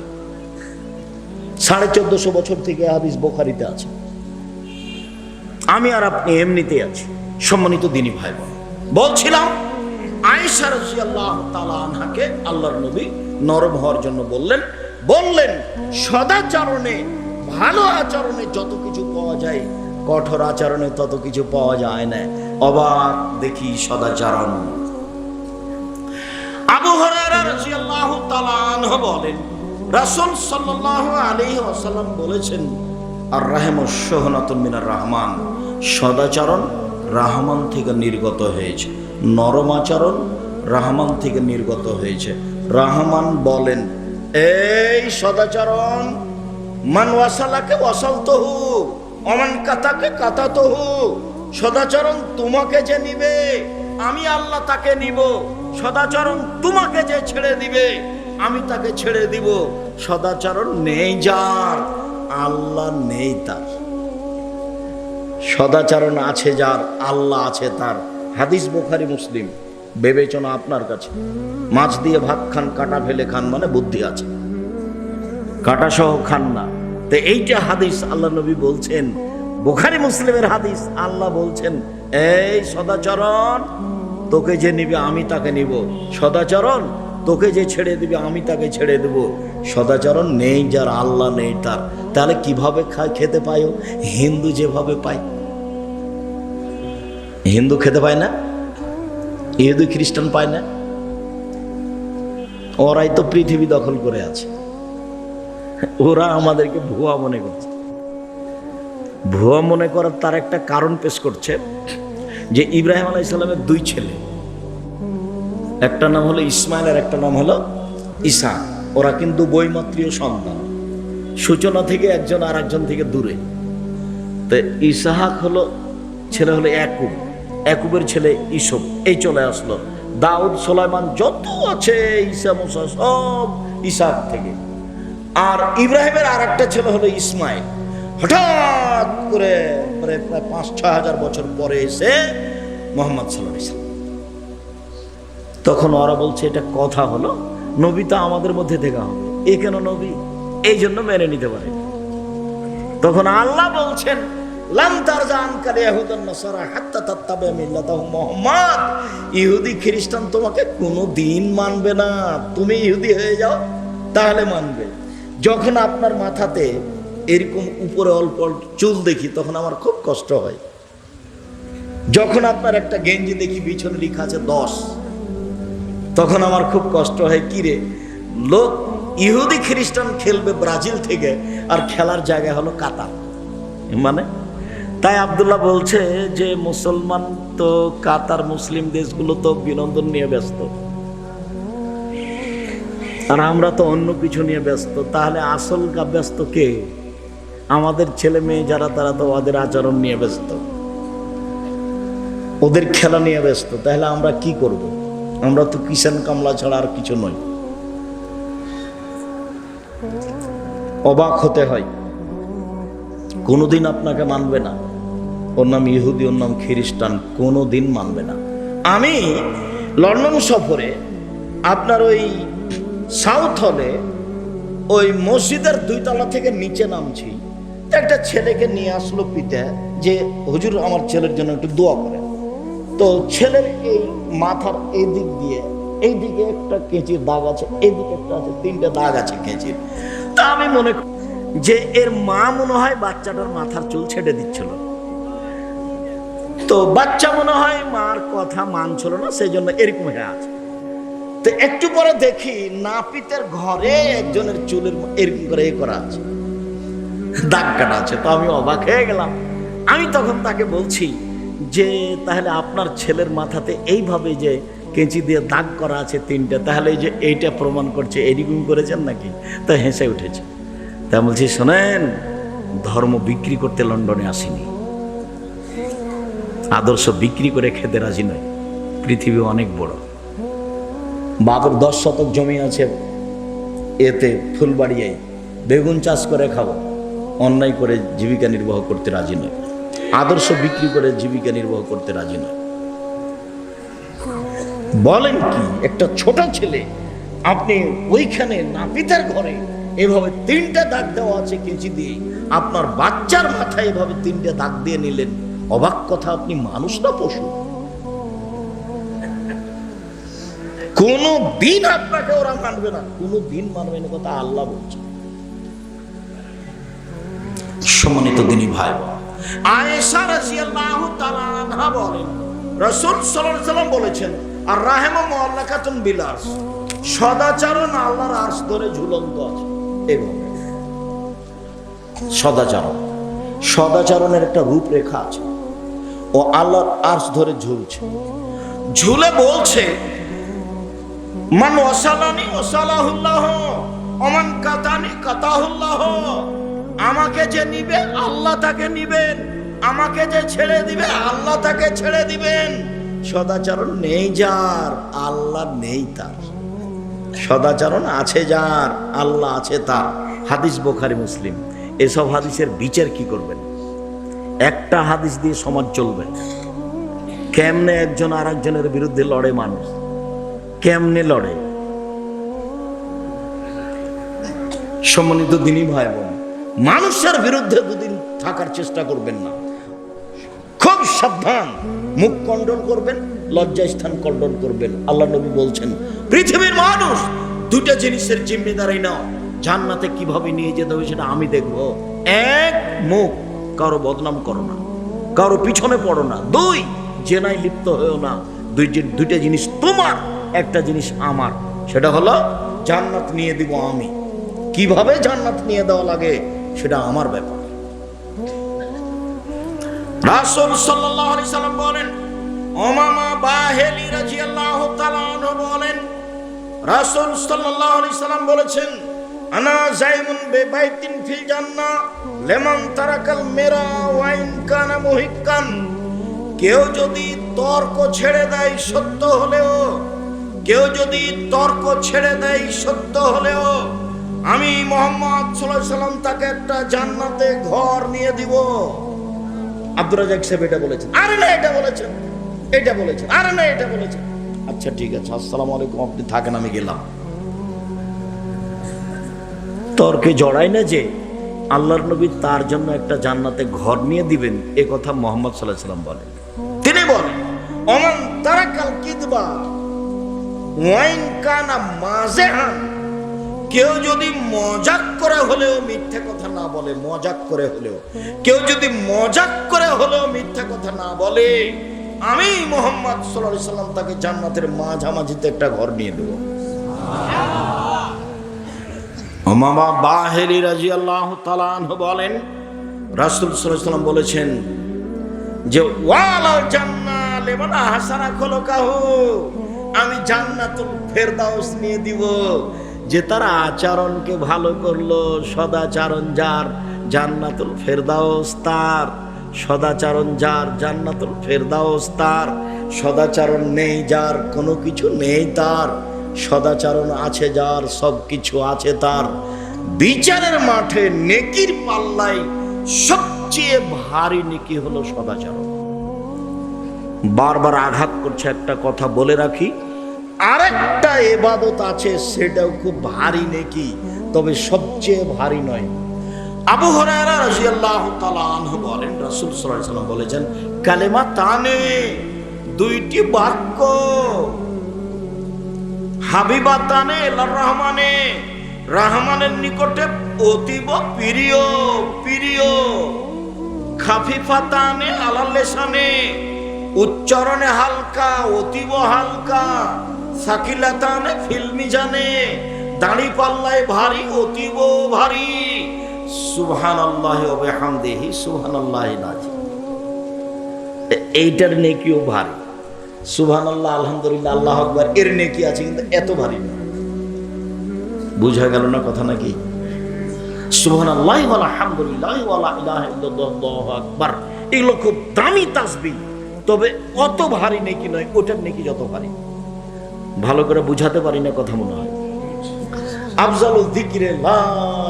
1450 বছর থেকে হাদিস বুখারীতে আছে। আমি আর আপনি এমনিতে আছি। সম্মানিত দিনী ভাই বোন, বলছিলাম আয়েশা রাদিয়াল্লাহু তাআলা আনহাকে আল্লাহর নবী নরম হওয়ার জন্য বললেন সদাচরণে, ভালো আচরণে যত কিছু পাওয়া যায়, কঠোর আচরণে তত কিছু পাওয়া যায় না। অবাক দেখি সদাচরণ। আবু হুরায়রা রাদিয়াল্লাহু তাআলা আনহু বলেন, রাসূল সাল্লাল্লাহু আলাইহি ওয়াসাল্লাম বলেছেন, আর রাহমাতুশ শাহনাতুন মিনার রহমান, সদাচরণ রহমান থেকে নির্গত হয়েছে, নরম আচরণ রহমান থেকে নির্গত হয়েছে। রহমান বলেন, এই সদাচরণ, মান ওয়াসালাকে ওয়াসালতুহু ওমান কাতাকে কাতাতুহু, সদাচরণ তোমাকে যে নিবে আমি আল্লাহ তাকে নিব, সদাচরণ তোমাকে যে ছেড়ে দিবে আমি তাকে ছেড়ে দিব। সদাচরণ নেই যার, আল্লাহ নেই তার। সদাচরণ আছে যার, আল্লাহ আছে তার। হাদিস বুখারী মুসলিম। বিবেচনা আপনার কাছে। মাছ দিয়ে ভাত খান, কাটা ফেলে খান, মানে বুদ্ধি আছে, কাটা সহ খান না। তো এইটা হাদিস, আল্লাহ নবী বলছেন, বুখারী মুসলিমের হাদিস। আল্লাহ বলছেন, এই সদাচরণ, তোকে যে নিবে আমি তাকে নিব। সদাচরণ, তোকে যে ছেড়ে দিবে আমি তাকে ছেড়ে দেব। সদাচরণ নেই যার, আল্লাহ নেই তার। তাহলে কিভাবে খেতে পায়ও? হিন্দু যেভাবে পায়। হিন্দু খেতে পায় না, ইহুদি খ্রিস্টান পায় না। ওরাই তো পৃথিবী দখল করে আছে। ওরা আমাদেরকে ভুয়া মনে করছে। ভুয়া মনে করার তার একটা কারণ পেশ করছে, যে ইব্রাহিম আলাইহিস সালামের দুই ছেলে, একটা নাম হলো ইসমাইল আর একটা নাম হলো ঈসা। ওরা কিন্তু বৈমাত্রীয় সন্তান, সূচনা থেকে একজন আর একজন থেকে দূরে। তো ইসহাক হলো ছেলে হলো ইয়াকুব, ইয়াকুবের ছেলে ইসব, এই চলে আসলো। দাউদ, সুলাইমান যত আছে, ঈসা, মুসা সব ইসহাক থেকে। আর ইব্রাহিমের আর একটা ছেলে হলো ইসমাইল। হঠাৎ করে প্রায় 5-6 হাজার বছর পরে এসে মুহাম্মদ সাল্লাল্লাহু আলাইহি ওয়াসাল্লাম। তখন ওরা বলছে, এটা কথা হলো, নবী তো আমাদের মধ্যে থেকে হবে, এ কেন নবী? এই জন্য মেনে নিতে পারে। তখন আল্লাহ বলছেন, লাম তারজা আনকা ইয়াহুদান নাসারা হাত্তা তাত্তাবি'a মিল্লাতাহুম। মুহাম্মদ, ইহুদি খ্রিস্টান তোমাকে কোনোদিন মানবে না। তুমি ইহুদি হয়ে যাও, তাহলে মানবে। যখন আপনার মাথাতে এরকম উপরে অল্প অল্প চুল দেখি, তখন আমার খুব কষ্ট হয়। যখন আপনার একটা গেঞ্জি দেখি পিছনে লেখা আছে 10, তখন আমার খুব কষ্ট হয়। কিরে, লোক ইহুদি খ্রিস্টান খেলবে ব্রাজিল থেকে, আর খেলার জায়গা হলো কাতার। মানে তাই আব্দুল্লাহ বলছে যে মুসলমান তো কাতার, মুসলিম দেশগুলো তো বিনোদন নিয়ে ব্যস্ত, আর আমরা তো অন্য কিছু নিয়ে ব্যস্ত। তাহলে আসল ব্যস্ত কে? আমাদের ছেলে মেয়ে যারা, তারা তো ওদের আচরণ নিয়ে ব্যস্ত, ওদের খেলা নিয়ে ব্যস্ত। তাহলে আমরা কি করব? আমরা তো কিষান কামলা ছাড়া আর কিছু নই। অবাক হতে হয়। কোনোদিন আপনাকে মানবে না। ওর নাম ইহুদি, ওর নাম খ্রিস্টান, কোনোদিন মানবে না। আমি লন্ডন সফরে আপনার ওই সাউথ হলে ওই মসজিদের 2 তলা থেকে নিচে নামছি, একটা ছেলেকে নিয়ে আসলো পিতা, যে হুজুর আমার ছেলের জন্য একটু দোয়া করেন। তো ছেলের এই মাথার এই দিক দিয়ে, এই দিকে একটা কেঁচির দাগ আছে, এইদিকে একটা আছে, 3টে দাগ আছে কেঁচির। তা আমি মনে করি যে এর মা মনে হয় বাচ্চাটার মাথার চুল ছেড়ে দিচ্ছিল। তো বাচ্চা মনে হয় মার কথা মানছিল না, সেই জন্য এরকম হয়ে আছে। তো একটু পরে দেখি নাপিতের ঘরে একজনের চুলের এরকম করে এ করা আছে, দাগ কাটা আছে। তো আমি অবাক হয়ে গেলাম। আমি তখন তাকে বলছি যে তাহলে আপনার ছেলের মাথাতে এইভাবে যে কেঁচি দিয়ে দাগ করা আছে 3টে, তাহলে এই যে এইটা প্রমাণ করছে এরকম করেছেন নাকি? তা হেসে উঠেছে। তা বলছি, শোনেন, ধর্ম বিক্রি করতে লন্ডনে আসিনি, আদর্শ বিক্রি করে খেতে রাজি নয়। পৃথিবী অনেক বড়। বাবার 10 শতক জমি আছে, এতে ফুলবাড়িয়ায় বেগুন চাষ করে খাবো, অন্যায় করে জীবিকা নির্বাহ করতে রাজি নয়। আদর্শ বিক্রি করে জীবিকা নির্বাহ করতে রাজি নয়। বলেন কি, একটা ছোট ছেলে, আপনি ওইখানে নাপিতের ঘরে এভাবে 3টে দাগ দেওয়া আছে কেঁচি দিয়ে, আপনার বাচ্চার মাথায় এভাবে 3টে দাগ দিয়ে নিলেন। অবাক কথা, আপনি মানুষ না পশু? কোনো দিন আপনাকে ওরা মানবে না, কোনো দিন মানবে না, কথা আল্লাহ বলছে। সম্মানিত দিনী ভাই, আয়েশা রাদিয়াল্লাহু তাআলা আনহা বলেন, রাসূল সাল্লাল্লাহু আলাইহি ওয়াসাল্লাম বলেছেন, আর রাহমা মুআল্লাকাতুন বিল আরশ, সদাচরণ আল্লাহর আরশ ধরে ঝুলন্ত আছে। এভাবে সদাচরণ, সদাচরণের একটা রূপরেখা আছে। ও আল্লাহর আরশ ধরে ঝুলছে, ঝুলে বলছে, মান ওয়াসালানি ওয়াসালাহুল্লাহ, ওমান কাতানি কাতাহুল্লাহ। আমাকে যে নিবে আল্লাহ তাকে নিবেন, আমাকে যে ছেড়ে দিবে আল্লাহ তাকে ছেড়ে দিবেন। সদাচরণ নেই যার, আল্লাহ নেই তার। সদাচরণ আছে যার, আল্লাহ আছে তার। হাদিস বুখারী মুসলিম। এসব হাদিসের বিচার কি করবেন? একটা হাদিস দিয়ে সমাজ চলবে? কেমনে একজন আর একজনের বিরুদ্ধে লড়ে মানুষ, কেমনে লড়ে? সম্মানিত দিনী ভাই বোন, মানুষের বিরুদ্ধে দুদিন থাকার চেষ্টা করবেন না, খুব সাবধান। মুখ কন্ট্রোল করবেন, লজ্জাস্থান কন্ট্রোল করবেন। আল্লাহ নবী বলছেন, পৃথিবীর মানুষ দুটা জিনিসের জিম্মেদারি নাও, জান্নাতে কিভাবে নিয়ে যেতে হবে সেটা আমি দেখবো। এক, মুখ, কারো বদনাম করো না, কারো পিছনে পড়ো না। দুই, জেনায় লিপ্ত হয়েও না। দুইটা জিনিস তোমার, একটা জিনিস আমার, সেটা হলো জান্নাত নিয়ে দিব আমি। কিভাবে জান্নাত নিয়ে দেওয়া লাগে সেটা আমার ব্যাপার। রাসূল সাল্লাল্লাহু আলাইহি সাল্লাম বলেন, উমামা বাহিলি রাদিয়াল্লাহু তাআলা আনহু বলেন, রাসূল সাল্লাল্লাহু আলাইহি সাল্লাম বলেছেন, আনা যাইমুন বিবাইতিন ফিল জান্নাহ লিমান তারাকাল মিরা ওয়া ইন কানা মুহিক্কান। কেউ যদি তর্ক ছেড়ে দেয় সত্য হলেও, কেউ যদি তর্ক ছেড়ে দেয় সত্য হলেও, আমি মুহাম্মদ সাল্লাল্লাহু আলাইহি সাল্লাম তাকে একটা জান্নাতে ঘর নিয়ে দিব। আব্দুর রাজ্জাক সাহেব এটা বলেছেন, আরে না এটা বলেছেন, এটা বলেছেন, আরে না এটা বলেছেন। আচ্ছা ঠিক আছে, আসসালামু আলাইকুম, আপনি থাকেন, আমি গেলাম। তর্কে জড়াই না যে আল্লাহর নবী তার জন্য একটা জান্নাতে ঘর নিয়ে দিবেন, এ কথা মুহাম্মদ সাল্লাল্লাহু আলাইহি সাল্লাম বলেন। তিনি বলেন, ওমান তারাকাল কিদবা ওয়া ইন কানা মাযহান। কেউ যদি মজাক করে হলেও মিথ্যা কথা না বলে, মজাক করে হলেও, কেউ যদি মজাক করে হলেও মিথ্যা কথা না বলে, আমি মুহাম্মদ সাল্লাল্লাহু আলাইহি সাল্লাম তাকে জান্নাতের মাঝামাঝিতে একটা ঘর নিয়ে দেব। উমামা বাহিলি রাদিয়াল্লাহু তাআলা আনহু বলেন, রাসূল সাল্লাল্লাহু আলাইহি সাল্লাম বলেছেন যে ওয়ালাল জান্নাহ লিমান আহসানা খুলুকাহু, আমি জান্নাতুল ফেরদাউস নিয়ে দিব। যে তার আচরণকে ভালো করলো, সদাচরণ যার, জান্নাতুল ফেরদাউস তার। সদাচরণ যার, জান্নাতুল ফেরদাউস তার। সদাচরণ নেই যার, কোনো কিছু নেই তার। সদাচরণ আছে যার, সব কিছু আছে তার। বিচারের মাঠে নেকির পাল্লায় সবচেয়ে ভারী নেকি হলো সদাচরণ। বারবার আঘাত করছে একটা কথা বলে রাখি, আরেকটা ইবাদত আছে, সেটাও খুব ভারী নেকি, তবে সবচেয়ে ভারী নয়। আবু হুরায়রা রাদিয়াল্লাহু তাআলা আনহু বলেন, রাসূল সাল্লাল্লাহু আলাইহি ওয়াসাল্লাম বলেছেন, কালেমাতানে, দুইটি বাক্য, হাবিবাতানে ইলার রহমানে, রহমানের নিকটে অতীব প্রিয় প্রিয়, খাফিফাতানে আলাল লিসানে, উচ্চারণে হালকা, অতীব হালকা, সাকিলাতানে ফিল মিজানে, দাড়ি পাল্লায় ভারী, অতীব ভারী। সুবহানাল্লাহি ওয়া বিহামদিহি সুবহানাল্লাহিল আযীম। এইটার নেকিও ভারী। সুবহানাল্লাহ, আলহামদুলিল্লাহ, আল্লাহু আকবার, এর নেকি আছে, কিন্তু এত ভারী না। বুঝা গেল না কথা নাকি? সুবহানাল্লাহি ওয়া আলহামদুলিল্লাহি ওয়া লা ইলাহা ইল্লাল্লাহু আল্লাহু আকবার, এগুলো খুব দামি তাসবিহ, তবে অত ভারী নেকি নয়, ওটার নেকি যত ভারী। ভালো করে বুঝাতে পারি না কথা মনে হয়। আফজালুল যিকরে লা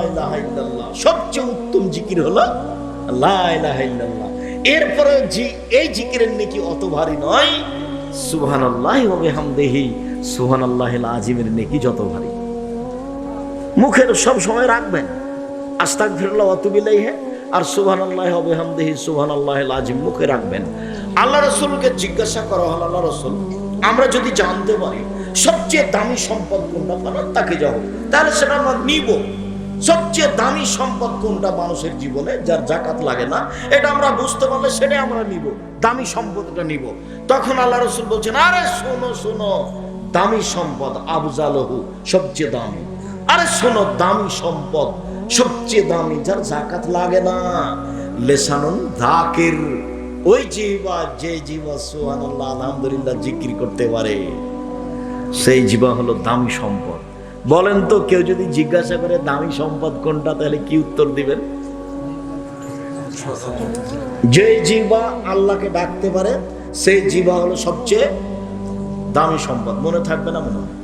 ইলাহা ইল্লাল্লাহ, সবচেয়ে উত্তম জিকির হলো লা ইলাহা ইল্লাল্লাহ। এরপরে এই জিকিরের নেকি অত ভারী নয়, সুবহানাল্লাহি ওয়া বিহামদিহি সুবহানাল্লাহিল আযীমের নেকি যত ভারী। মুখের সব সময় রাখবেন আস্তাগফিরুল্লাহ ওয়া আতুবু ইলাইহি আর সুবহানাল্লাহি ওয়া বিহামদিহি সুবহানাল্লাহিল আযীম মুখে রাখবেন। আল্লাহ রাসূলকে জিজ্ঞাসা করা হলো, আল্লাহ রাসূল, আমরা যদি জানতে পারি সবচেয়ে দামি সম্পদ কোনটা, তাকে যাও, তাহলে সেটা আমরা নিব। সবচেয়ে দামি সম্পদ কোনটা মানুষের জীবনে, যার যাকাত লাগে না, এটা আমরা বুঝতে পারলে সেটাই আমরা নিব, দামি সম্পদটা নিব। তখন আল্লাহ রাসূল বলছেন, আরে শোনো শোনো, দামি সম্পদ আফজালহু, সবচেয়ে দামি। আরে শোনো, দামি সম্পদ সবচেয়ে দামি, যার যাকাত লাগে না, লিসানুন যাকির, ওই জিহ্বা, যে জিহ্বা সুবহানাল্লাহ আলহামদুলিল্লাহ জিকির করতে পারে, সেই জিহ্বা হলো দামি সম্পদ। বলেন তো, কেউ যদি জিজ্ঞাসা করে দামি সম্পদ কোনটা, তাহলে কি উত্তর দিবেন? যে জিহ্বা আল্লাহকে ডাকতে পারে, সেই জিহ্বা হলো সবচেয়ে দামি সম্পদ। মনে থাকবে না মনে হয়?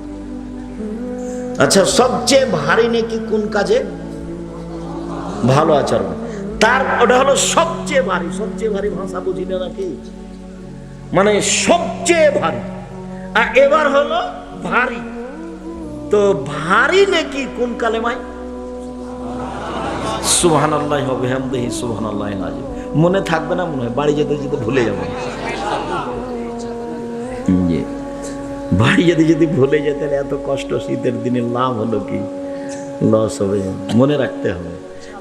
আচ্ছা, সবচেয়ে ভারী নেকি কোন কাজে? ভালো আচরণ। তার ওটা হলো সবচেয়ে ভারী। সবচেয়ে ভারী ভাষা বুঝি না নাকি? মানে সবচেয়ে ভারী। আর এবার হলো ভারী। তো ভারী নাকি কোন কালেমায়? সুবহানাল্লাহি ওয়া বিহামদিহি সুবহানাল্লাহিল আযীম। মনে থাকবে না মনে হয়, বাড়ি যেতে যেতে ভুলে যাব। বাড়ি যেতে যদি ভুলে যেতেন, এত কষ্ট শীতের দিনে লাভ হলো কি? লস হবে। মনে রাখতে হবে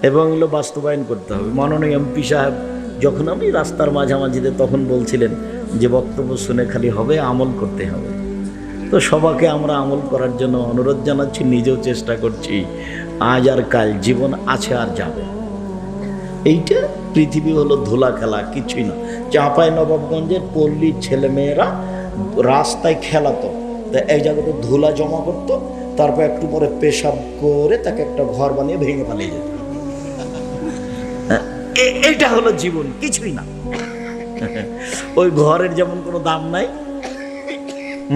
এবং এগুলো বাস্তবায়ন করতে হবে। মাননীয় এমপি সাহেব যখন আমি রাস্তার মাঝামাঝিতে তখন বলছিলেন যে বক্তব্য শুনে খালি হবে, আমল করতে হবে। তো সবাইকে আমরা আমল করার জন্য অনুরোধ জানাচ্ছি, নিজেও চেষ্টা করছি। আজ আর কাল জীবন আছে আর যাবে। এইটা পৃথিবী হলো ধুলা খেলা, কিছুই না। চাঁপাইনবাবগঞ্জের পল্লীর ছেলেমেয়েরা রাস্তায় খেলাতো, তা এক জায়গাতে ধুলা জমা করতো, তারপর একটু পরে পেশাব করে তাকে একটা ঘর বানিয়ে ভেঙে পালিয়ে যেত। এইটা হলো জীবন, কিছুই না। ওই ঘরের যেমন কোনো দাম নাই,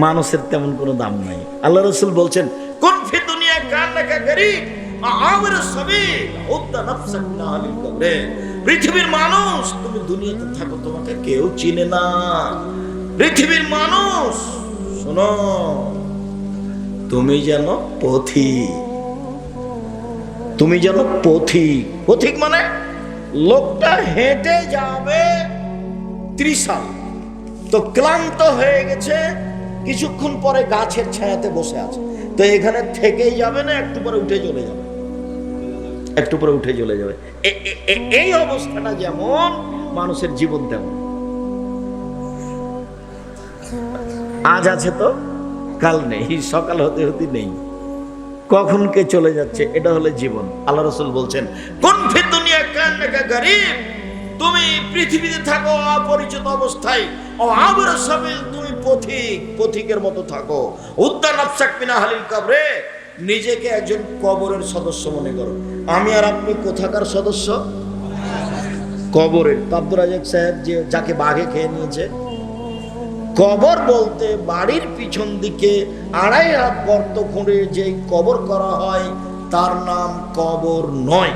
মানুষের তেমন কোনো দাম নাই। আল্লাহ রাসূল বলছেন, কুন ফি দুনিয়া কান্নাকা গরীব আ'আবির সাবিল উদ্দা নাফসাক মিন আহলিল কবরে। পৃথিবীর মানুষ, তুমি দুনিয়াতে থাকো, তোমাকে কেউ চিনে না। পৃথিবীর মানুষ, শোনো, তুমি যেন পথিক। তুমি যেন পথিক। পথিক মানে লোকটা হেঁটে যাবে ত্রিশাল, তো ক্লান্ত হয়ে গেছে, কিছুক্ষণ পরে গাছের ছায়াতে বসে আছে, তো এখানে থেকেই যাবে না, একটু পরে উঠে চলে যাবে, একটু পরে উঠে চলে যাবে। এই অবস্থাটা যেমন মানুষের জীবন তেমন। আজ আছে তো কাল নেই, সকাল হতে হতে নেই, কখন কে চলে যাচ্ছে, এটা হলো জীবন। আল্লাহ রাসূল বলছেন, কুন ফি দুনিয়া কান্নাকা গরীব, তুমি পৃথিবীতে থাকো অপরিচিত অবস্থায়, ও আবির সাবিল, তুমি পথিক, পথিকের মতো থাকো। উদ্দা নাফসাক মিন আহলিল কবরে, নিজেকে একজন কবরের সদস্য মনে করো। আমি আর আপনি কোথাকার সদস্য? কবরের। তো আব্দুর রাজ্জাক সাহেব যে যাকে বাঘে খেয়ে নিয়েছে, কবর বলতে বাড়ির পিছন দিকে 2.5 হাত গর্ত খুঁড়ে যে কবর করা হয় তার নাম কবর নয়।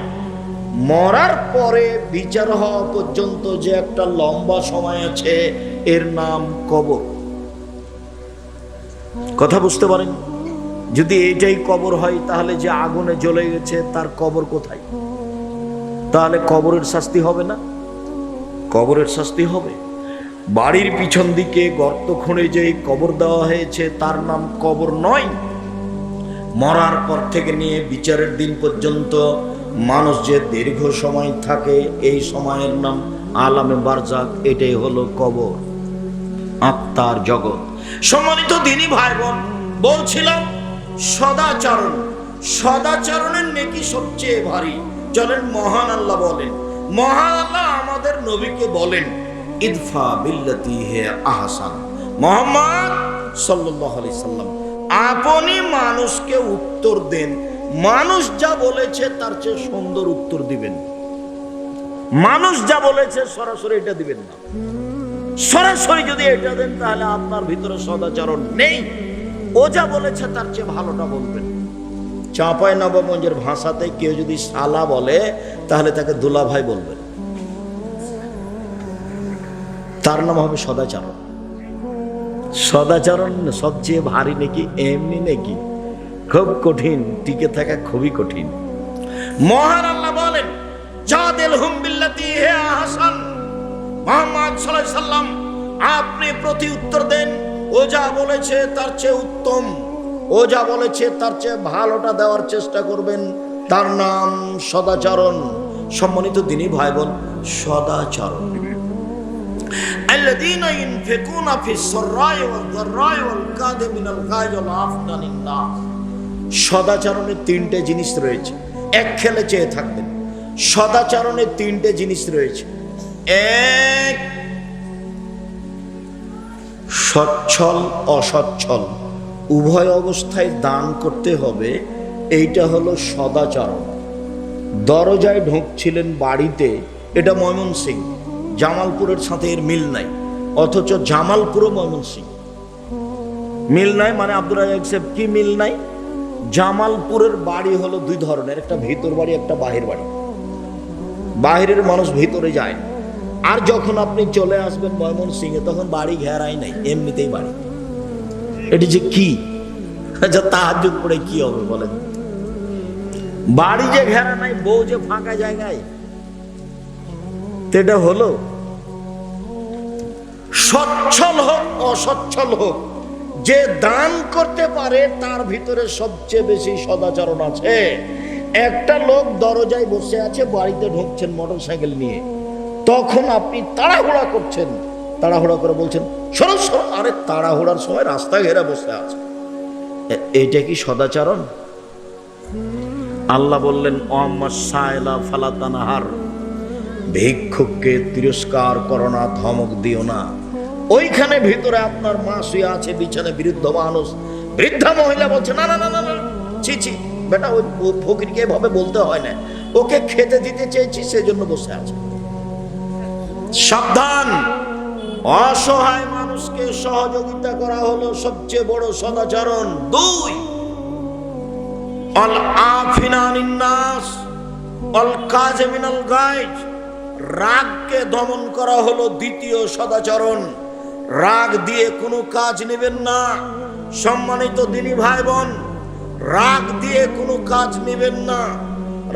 মরার পরে বিচার হওয়া পর্যন্ত যে একটা লম্বা সময় আছে, এর নাম কবর। কথা বুঝতে পারেন? যদি এইটাই কবর হয়, তাহলে যে আগুনে জ্বলে গেছে তার কবর কোথায়? তাহলে কবরের শাস্তি হবে না? কবরের শাস্তি হবে। বাড়ির পিছন দিকে গর্ত খুঁড়ে যে কবর দেওয়া হয়েছে তার নাম কবর নয়। মরার পর থেকে নিয়ে বিচারের দিন পর্যন্ত মানুষ যে দীর্ঘ সময় থাকে, এই সময়ের নাম আলামে বারজাক। এটাই হলো কবর, আত্মার জগৎ। সম্মানিত দিনী ভাই বোন, বলছিলাম সদাচরণ। সদাচরণের নেকি সবচেয়ে ভারী। চলেন মহান আল্লাহ বলেন, মহান আল্লাহ আমাদের নবীকে বলেন, ইদফা বিল্লাতি হে আহসান। মুহাম্মদ সাল্লাল্লাহু আলাইহি সাল্লাম, আপনি মানুষকে উত্তর দেন, মানুষ যা বলেছে তার চেয়ে সুন্দর উত্তর দিবেন। মানুষ যা বলেছে সরাসরি এটা দিবেন না। সরাসরি যদি এটা দেন, তাহলে আপনার ভিতরে সদাচরণ নেই। ও যা বলেছে তার চেয়ে ভালোটা বলবেন। চাঁপাইনবাবগঞ্জের ভাষাতে কেউ যদি শালা বলে, তাহলে তাকে দুলা ভাই বলবেন, তার নাম হবে সদাচরণ। সদাচরণ সবচেয়ে ভারী নাকি? এমনি নাকি? খুব কঠিন, টিকে থাকা খুবই কঠিন। মহান আল্লাহ বলেন, জাদিলহুম বিল্লাতি হে আহসান। মুহাম্মদ সাল্লাল্লাহু আলাইহি সাল্লাম, আপনি প্রতি উত্তর দেন, ও যা বলেছে তার চেয়ে উত্তম, ও যা বলেছে তার চেয়ে ভালোটা দেওয়ার চেষ্টা করবেন। তার নাম সদাচরণ। সম্মানিত দিনী ভাই বোন, সদাচরণ। الذين ينفقون في السراء والضراء والكاظمين الغيظ والعافين عن الناس। সদাচরণের 3টে জিনিস রয়েছে, এক খেলে চেয়ে থাকবেন। সদাচরণের 3টে জিনিস রয়েছে। এক, সচ্ছল অসচ্ছল উভয় অবস্থায় দান করতে হবে, এইটা হলো সদাচরণ। দরজায় ঢুকছিলেন বাড়িতে, এটা ময়মনসিংহ, জামালপুরের সাথে এর মিল নাই, অথচ জামালপুরও ময়মনসিংহ। মিল নাই মানে আব্দুর রাজ্জাক সাহেব কি মিল নাই? জামালপুরের বাড়ি হলো 2 ধরনের, একটা ভিতর বাড়ি, একটা বাহির বাড়ি। বাহিরের মানুষ ভিতরে যায় না, আর যখন আপনি চলে আসবেন ময়মনসিংহে, তখন বাড়ি ঘেরাই নাই, এমনিতেই বাড়ি। এটি যে কি, তাহাজ্জুদ পড়ে কি হবে বলেন? বাড়ি যে ঘেরা নাই, বউ যে ফাঁকা জায়গায়, এটা হলো। সচ্ছল হোক অসচ্ছল হোক, যে দান করতে পারে তার ভিতরে সবচেয়ে বেশি সদাচরণ আছে। একটা লোক দরজায় বসে আছে, বাড়িতে ঢুকছেন মোটরসাইকেল নিয়ে, তখন আপনি তাড়াহুড়া করছেন, তাড়াহুড়া করে বলছেন সরো সরো, আরে তাড়াহুড়ার সময় রাস্তা ঘেরা বসে আছে, এইটা কি সদাচরণ? আল্লাহ বললেন ফালাতানাহার, ভিক্ষুককে তিরস্কার করো না, ধমক দিও না। ওইখানে ভিতরে আপনার মা শুয়ে আছে বিছানায়, বৃদ্ধ মানুষ, বৃদ্ধা মহিলা বলছে না না না না না, ছি ছি বেটা, ওই ফকিরকে এভাবে বলতে হয় না, ওকে খেতে দিতে চেয়েছি সেজন্য বসে আছে। সাবধান, অসহায় মানুষকে সহযোগিতা করা হলো সবচেয়ে বড় সদাচরণ। 2, আল আফিনা আনিন নাস আল কাযিমিনাল গায়জ, রাগকে দমন করা হলো দ্বিতীয় সদাচরণ। রাগ দিয়ে কোনো কাজ নেবেন না সম্মানিত দিনী ভাই বোন, রাগ দিয়ে কোনো কাজ নেবেন না।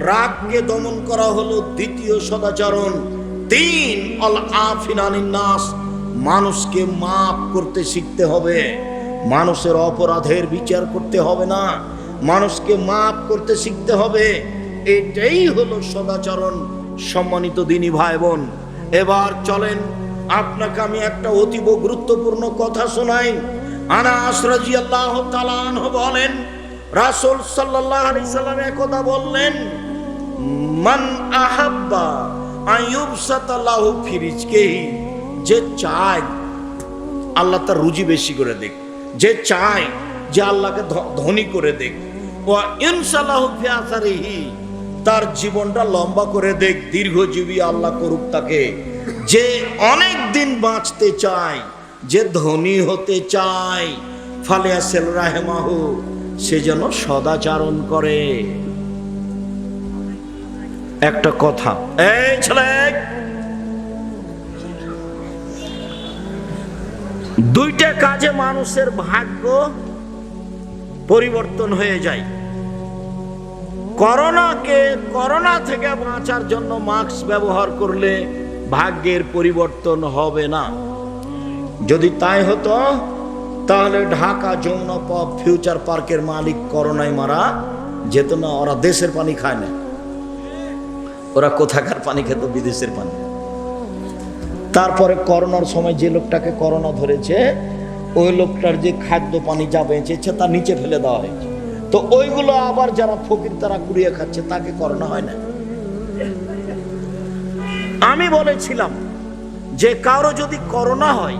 রাগকে দমন করা হলো দ্বিতীয় সদাচরণ। 3, আল আফিনা আনিন নাস, মানুষকে মাফ করতে শিখতে হবে। মানুষের অপরাধের বিচার করতে হবে না, মানুষকে মাফ করতে শিখতে হবে। এটাই হলো সদাচরণ সম্মানিত দিনী ভাই বোন। এবার চলেন আপনাকে আমি একটা অতীব গুরুত্বপূর্ণ কথা শোনাই। আনাস রাদিয়াল্লাহু তাআলা আনহু বলেন, রাসূল সাল্লাল্লাহু আলাইহি সাল্লাম একদা বললেন, মান আহাব্বা আইয়ুবসাতা লাহু ফি রিজকিহি, যে চায় আল্লাহ তার রুজি বেশি করে দেখ, যে চায় যে আল্লাহকে ধনী করে দেখ, ওয়া ইনশাআল্লাহু ফি আসারিহি, তার জীবনটা লম্বা করে দেখ, দীর্ঘজীবী আল্লাহ করুক তাকে। যে অনেক দিন বাঁচতে চায়, যে ধনী হতে চায়, ফালিয়াসিল রাহিমাহু, সে যেন সদাচরণ করে। একটা কথা, এই ছেলে, 2টা কাজে মানুষের ভাগ্য পরিবর্তন হয়ে যায়। করোনা থেকে বাঁচার জন্য মাস্ক ব্যবহার করলে ভাগ্যের পরিবর্তন হবে না। যদি তাই হতো তাহলে ঢাকা যমুনা ফিউচার পার্কের মালিক করোনায় মারা যেত না। ওরা দেশের পানি খায় না, ওরা কোথাকার পানি খেত, বিদেশের পানি। তারপরে করোনার সময় যে লোকটাকে করোনা ধরেছে, ওই লোকটার যে খাদ্য পানি যা বেঁচেছে তা নিচে ফেলে দেওয়া হয়েছে। তো ওইগুলো আবার যারা ফকির তারা কুড়িয়ে খাচ্ছে, তাকে করোনা হয় না। আমি বলেছিলাম যে কারো যদি করোনা হয়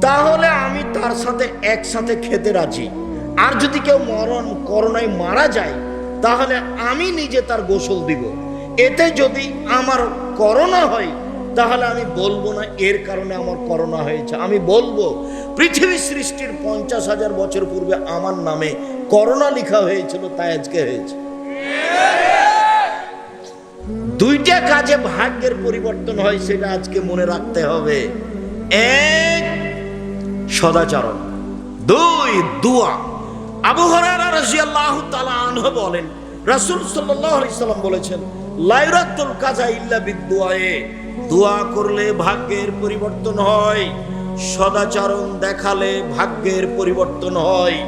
তাহলে আমি তার সাথে একসাথে খেতে রাজি, আর যদি কেউ করোনায় মারা যায় তাহলে আমি নিজে তার গোসল দিব। এতে যদি আমার করোনা হয় তাহলে আমি বলবো না এর কারণে আমার করোনা হয়েছে, আমি বলবো পৃথিবী সৃষ্টির 50,000 বছর পূর্বে আমার নামে করোনা লেখা হয়েছিল, তাই আজকে হয়েছে। 2টা কাজে ভাগ্যের পরিবর্তন হয়, সেটা আজকে মনে রাখতে হবে। 1, সদাচরণ। 2, দোয়া। আবু হুরায়রা রাদিয়াল্লাহু তাআলা আনহু বলেন, রাসূল সাল্লাল্লাহু আলাইহি সাল্লাম বলেছেন, লা ইউরাদ্দুল কাযা ইল্লা বিদুআয়ে, দোয়া করলে ভাগ্যের পরিবর্তন হয়। সদাচরণ দেখালে ভাগ্যের পরিবর্তন হয়।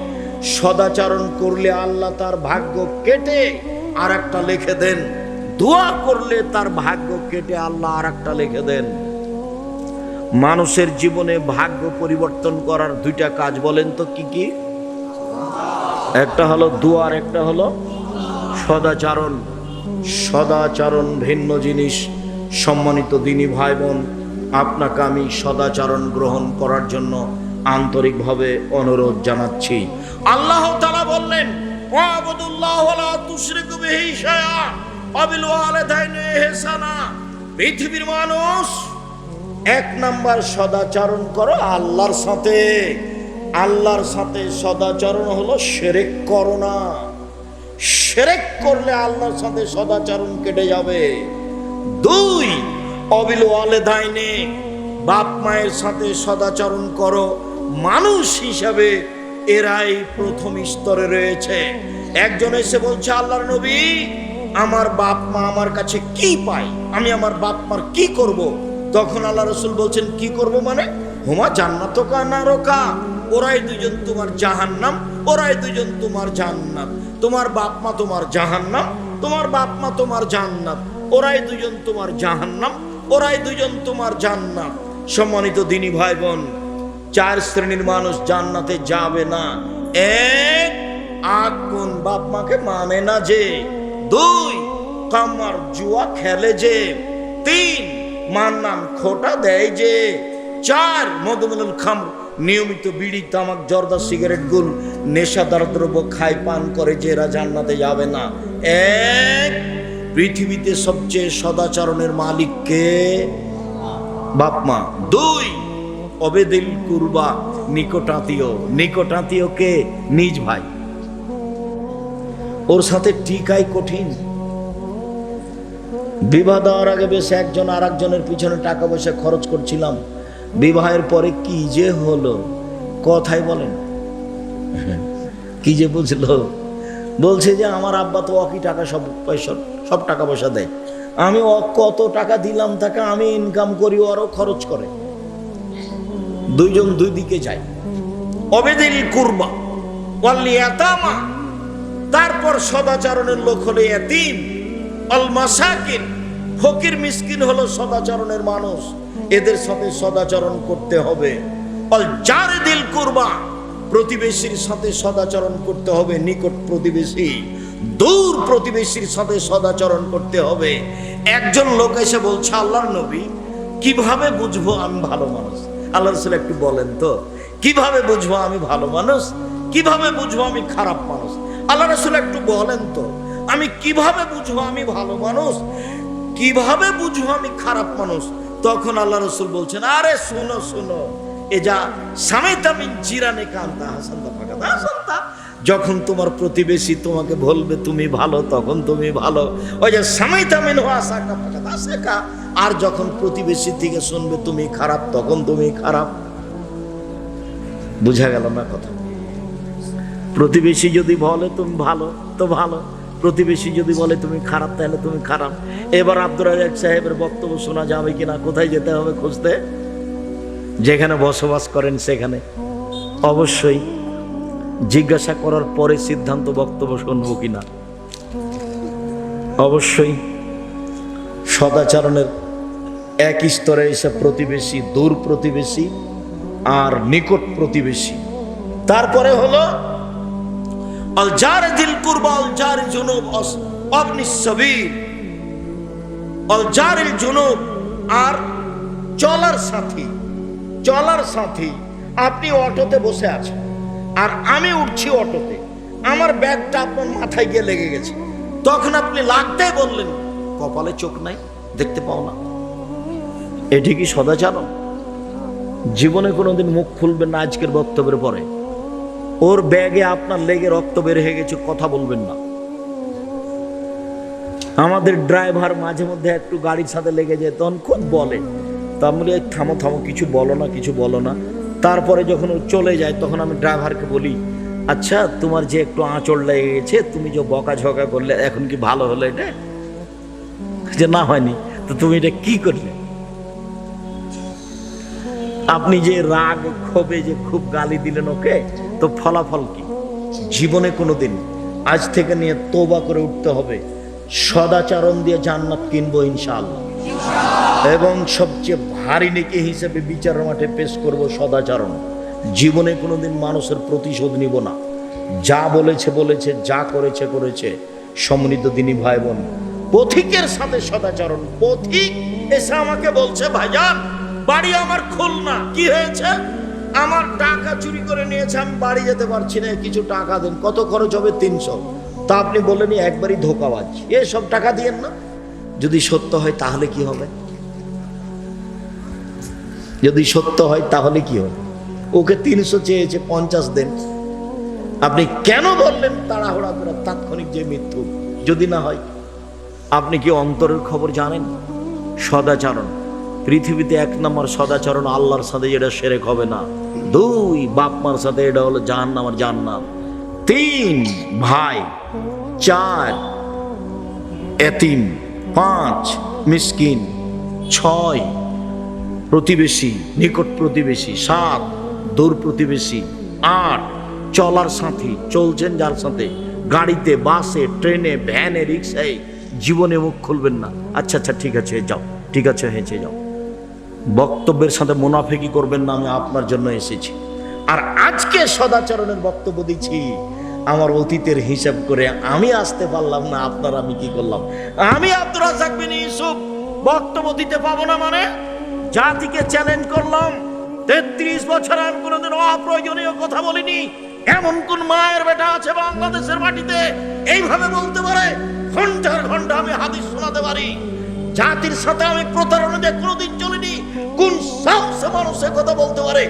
সদাচরণ করলে আল্লাহ তার ভাগ্য কেটে আর একটা লিখে দেন, দোয়া করলে তার ভাগ্য কেটে আল্লাহ আর একটা লিখে দেন। মানুষের জীবনে ভাগ্য পরিবর্তন করার 2টা কাজ বলেন তো কি কি? একটা হলো দোয়া আর একটা হলো সদাচরণ। সদাচরণ ভিন্ন জিনিস। সম্মানিত দিনী ভাই বোন, আপনাকে আমি সদাচরণ গ্রহণ করার জন্য আন্তরিকভাবে অনুরোধ জানাচ্ছি। আল্লাহ তাআলা বললেন, ওয়াবুদুল্লাহ ওয়ালা তুশরিকু বিহি শাইআ ওয়া বিল ওয়ালিদাইনি ইহসানা। পৃথিবীর মানুষ, 1 নাম্বার সদাচরণ করো আল্লাহর সাথে। আল্লাহর সাথে সদাচরণ হলো শিরক করো না। শিরক করলে আল্লাহর সাথে সদাচরণ কেটে যাবে। 2, অবিল ওয়ালিদাইনে, বাপ মায়ের সাথে সদাচরণ করো। মানুষ হিসাবে এরাই প্রথম স্তরে রয়েছে। একজন এসে বলছে, আল্লাহর নবী, আমার বাপ মা আমার কাছে কি পায়, আমি আমার বাপ মার কি করব? তখন আল্লাহ রাসূল বলছেন, কি করব মানে? হুমা জান্নাতুকা নারুকা, ওরাই দুজন তোমার জাহান্নাম, ওরাই দুজন তোমার জান্নাত। তোমার বাপ মা তোমার জাহান্নাম, তোমার বাপ মা তোমার জান্নাত, ওরাই দুজন তোমার জাহান্নাম, ওরাই দুজন তোমার জান্নাত। সম্মানিত দিনী ভাই বোন, 4 শ্রেণীর মানুষ জান্নাতে যাবে না। 1, আগুন বাপ মাকে মানে না যে। 2, কামার জুয়া খেলে যে। 3, মান্নান খোটা দেয় যে। 4, মদমুল খামর, নিয়মিত বিড়ি তামাক জর্দা সিগারেট গুল নেশাদার দ্রব্য খায় পান করে যে, এরা জান্নাতে যাবে না। 1, পৃথিবীতে সবচেয়ে সদাচরণের মালিক কে? বাপ মা। 2, অবেদিল কুরবা, নিকটাত্মীয়। নিকটাত্মীয় কে? নিজ ভাই, ওর সাথে টিকাই কঠিন। বিবাহ দেওয়ার আগে বেশ একজন আর একজনের পিছনে টাকা পয়সা খরচ করছিলাম, বিবাহের পরে কি যে হলো, কথাই বলেন। কি যে বুঝলো, বলছে যে আমার আব্বা তো অকি টাকা সব টাকা পয়সা দেয়, আমি কত টাকা দিলাম তাকে, আমি ইনকাম করি, আরো খরচ করে। দুইজন দুই দিকে যায়। অবেদিল কুরবা ওয়াল ইয়াতামা, তারপর সদাচরণের লোক হলো ইয়াতিম। আল মাসাকিন, ফকির মিসকিন হলো সদাচরণের মানুষ, এদের সাথে সদাচরণ করতে হবে। আল জারিদিল কুরবা, প্রতিবেশীর সাথে সদাচরণ করতে হবে। নিকট প্রতিবেশী, দূর প্রতিবেশীর সাথে সদাচরণ করতে হবে। একজন লোক এসে বলছে, আল্লাহর নবী, কিভাবে বুঝবো আমি ভালো মানুষ? আল্লাহ রাসূল একটু বলেন তো, কিভাবে বুঝবো আমি ভালো মানুষ, কিভাবে বুঝবো আমি খারাপ মানুষ? আল্লাহ রাসূল একটু বলেন তো, আমি কিভাবে বুঝবো আমি ভালো মানুষ, কিভাবে বুঝবো আমি খারাপ মানুষ? তখন আল্লাহ রাসূল বলছেন, আরে শোনো শোনো, এ যা সামাইতা মিন জিরানে কান্তা হাসানতা ফাকাতা হাসানতা, যখন তোমার প্রতিবেশী তোমাকে বলবে তুমি ভালো, তখন তুমি ভালো। ওই যে সামাইতা মিন ওয়াসাকা ফাকাতা আসাকা, আর যখন প্রতিবেশী থেকে শুনবে তুমি খারাপ, তখন তুমি খারাপ। বুঝা গেল না কথা? প্রতিবেশী যদি বলে তুমি ভালো তো ভালো, প্রতিবেশী যদি বলে তুমি খারাপ, তাহলে তুমি খারাপ। এবার আব্দুর রাজ্জাক সাহেবের বক্তব্য শোনা যাবে কিনা, কোথায় যেতে হবে খুঁজতে? যেখানে বসবাস করেন সেখানে। অবশ্যই জিজ্ঞাসা করার পরে সিদ্ধান্ত বক্তব্য শুনবো কিনা। অবশ্যই সদাচরণের এক স্তরে এসে প্রতিবেশী, দূর প্রতিবেশী আর নিকট প্রতিবেশী। তারপরে হলো আল জারিদিল কুরবা আল জারি জুনুব আবনিস সাবিল, আল জারিল জুনুব, আর চলার সাথী। চলার সাথী, আপনি অটোতে বসে আছেন আর আমি উঠছি অটোতে, আমার ব্যাগটা আপনার মাথায় গিয়ে লেগে গেছে, তখন আপনি লাগতেই বললেন, কপালে চোখ নাই, দেখতে পাও না। এটি কি সদাচরণ? জীবনে কোনোদিন মুখ খুলবেন না আজকের বক্তব্যের পরে। ওর ব্যাগে আপনার লেগে রক্ত বের হয়ে গেছে, কথা বলবেন না। আমাদের ড্রাইভার মাঝে মধ্যে একটু গাড়ির সাথে লেগে যায়, তখন খুব বলে, তা আমি বলি থামো থামো, কিছু বলো না, কিছু বলো না। তারপরে যখন ও চলে যায়, তখন আমি ড্রাইভারকে বলি, আচ্ছা তোমার যে একটু আঁচড় লেগে গেছে, তুমি যে বকাঝকা করলে, এখন কি ভালো হলো এটা? যে না হয়নি, তো তুমি এটা কি করলে? আপনি যে রাগ ক্ষোভে যে খুব গালি দিলেন ওকে, তো ফলাফল কি? জীবনে কোনোদিন আজ থেকে নিয়ে তওবা করে উঠতে হবে, সদাচরণ দিয়ে জান্নাত কিনবো ইনশাআল্লাহ। এবং সবচেয়ে ভারী নেকি হিসেবে বিচারের মাঠে পেশ করব সদাচরণ। জীবনে কোনোদিন মানুষের প্রতিশোধ নিব না, যা বলেছে বলেছে, যা করেছে করেছে। সম্মানিত দিনী ভাই বোন, পথিকের সাথে সদাচরণ। পথিক এসে আমাকে বলছে, ভাইজান বাড়ি আমার খুলনা, কি হয়েছে? আমার টাকা চুরি করে নিয়েছে, আমি বাড়ি যেতে পারছি না, কিছু টাকা দেন। কত খরচ হবে? 300। তা আপনি বললেন একবারই ধোঁকাবাজ, এসব টাকা দিয়েন না। যদি সত্য হয় তাহলে কি হবে? যদি সত্য হয় তাহলে কি হবে? ওকে 300 চেয়েছে, 50 দেন। আপনি কেন বললেন তাড়াহুড়া করে, তাৎক্ষণিক যে মৃত্যু? যদি না হয়, আপনি কি অন্তরের খবর জানেন? সদাচরণ পৃথিবীতে 1 নম্বর সদাচরণ আল্লাহর সাথে, যেটা শিরক হবে না। 2 বাপ মার সাথে, এটা হলো জাহান্নাম আর জান্নাত। 3 ভাই। 4 এতিম। 5 মিসকিন। 6 প্রতিবেশী, নিকট প্রতিবেশী। 7 দূর প্রতিবেশী। 8 চলার সাথী, চলছেন যার সাথে, গাড়িতে, বাসে, ট্রেনে, ভ্যানে, রিক্সায়, জীবনে মুখ খুলবেন না। আচ্ছা আচ্ছা ঠিক আছে যাও, ঠিক আছে হেঁচে যাও। বক্তব্যের সাথে মুনাফিকি করবেন না, আমি আপনার জন্য এসেছি। আর আজকে সদাচরণের বক্তব্য দিচ্ছি আমার অতীতের হিসাব করে। আমি আসতে পারলাম না, আপনার আমি কি করলাম? আমি আব্দুর রাজ্জাক বিন ইউসুফ বক্তব্য দিতে পাবো না মানে? জাতিকে চ্যালেঞ্জ করলাম, 33 বছর আমি কোনোদিন অপ্রয়োজনীয় কথা বলিনি। এমন কোন মায়ের বেটা আছে বাংলাদেশের মাটিতে এইভাবে বলতে পারে? ঘন্টার ঘন্টা আমি হাদিস শোনাতে পারি। জাতির সাথে আমি প্রতারণা দিয়ে কোনোদিন চলিনি। কোন সাহসে মানুষের কথা বলতে পারে?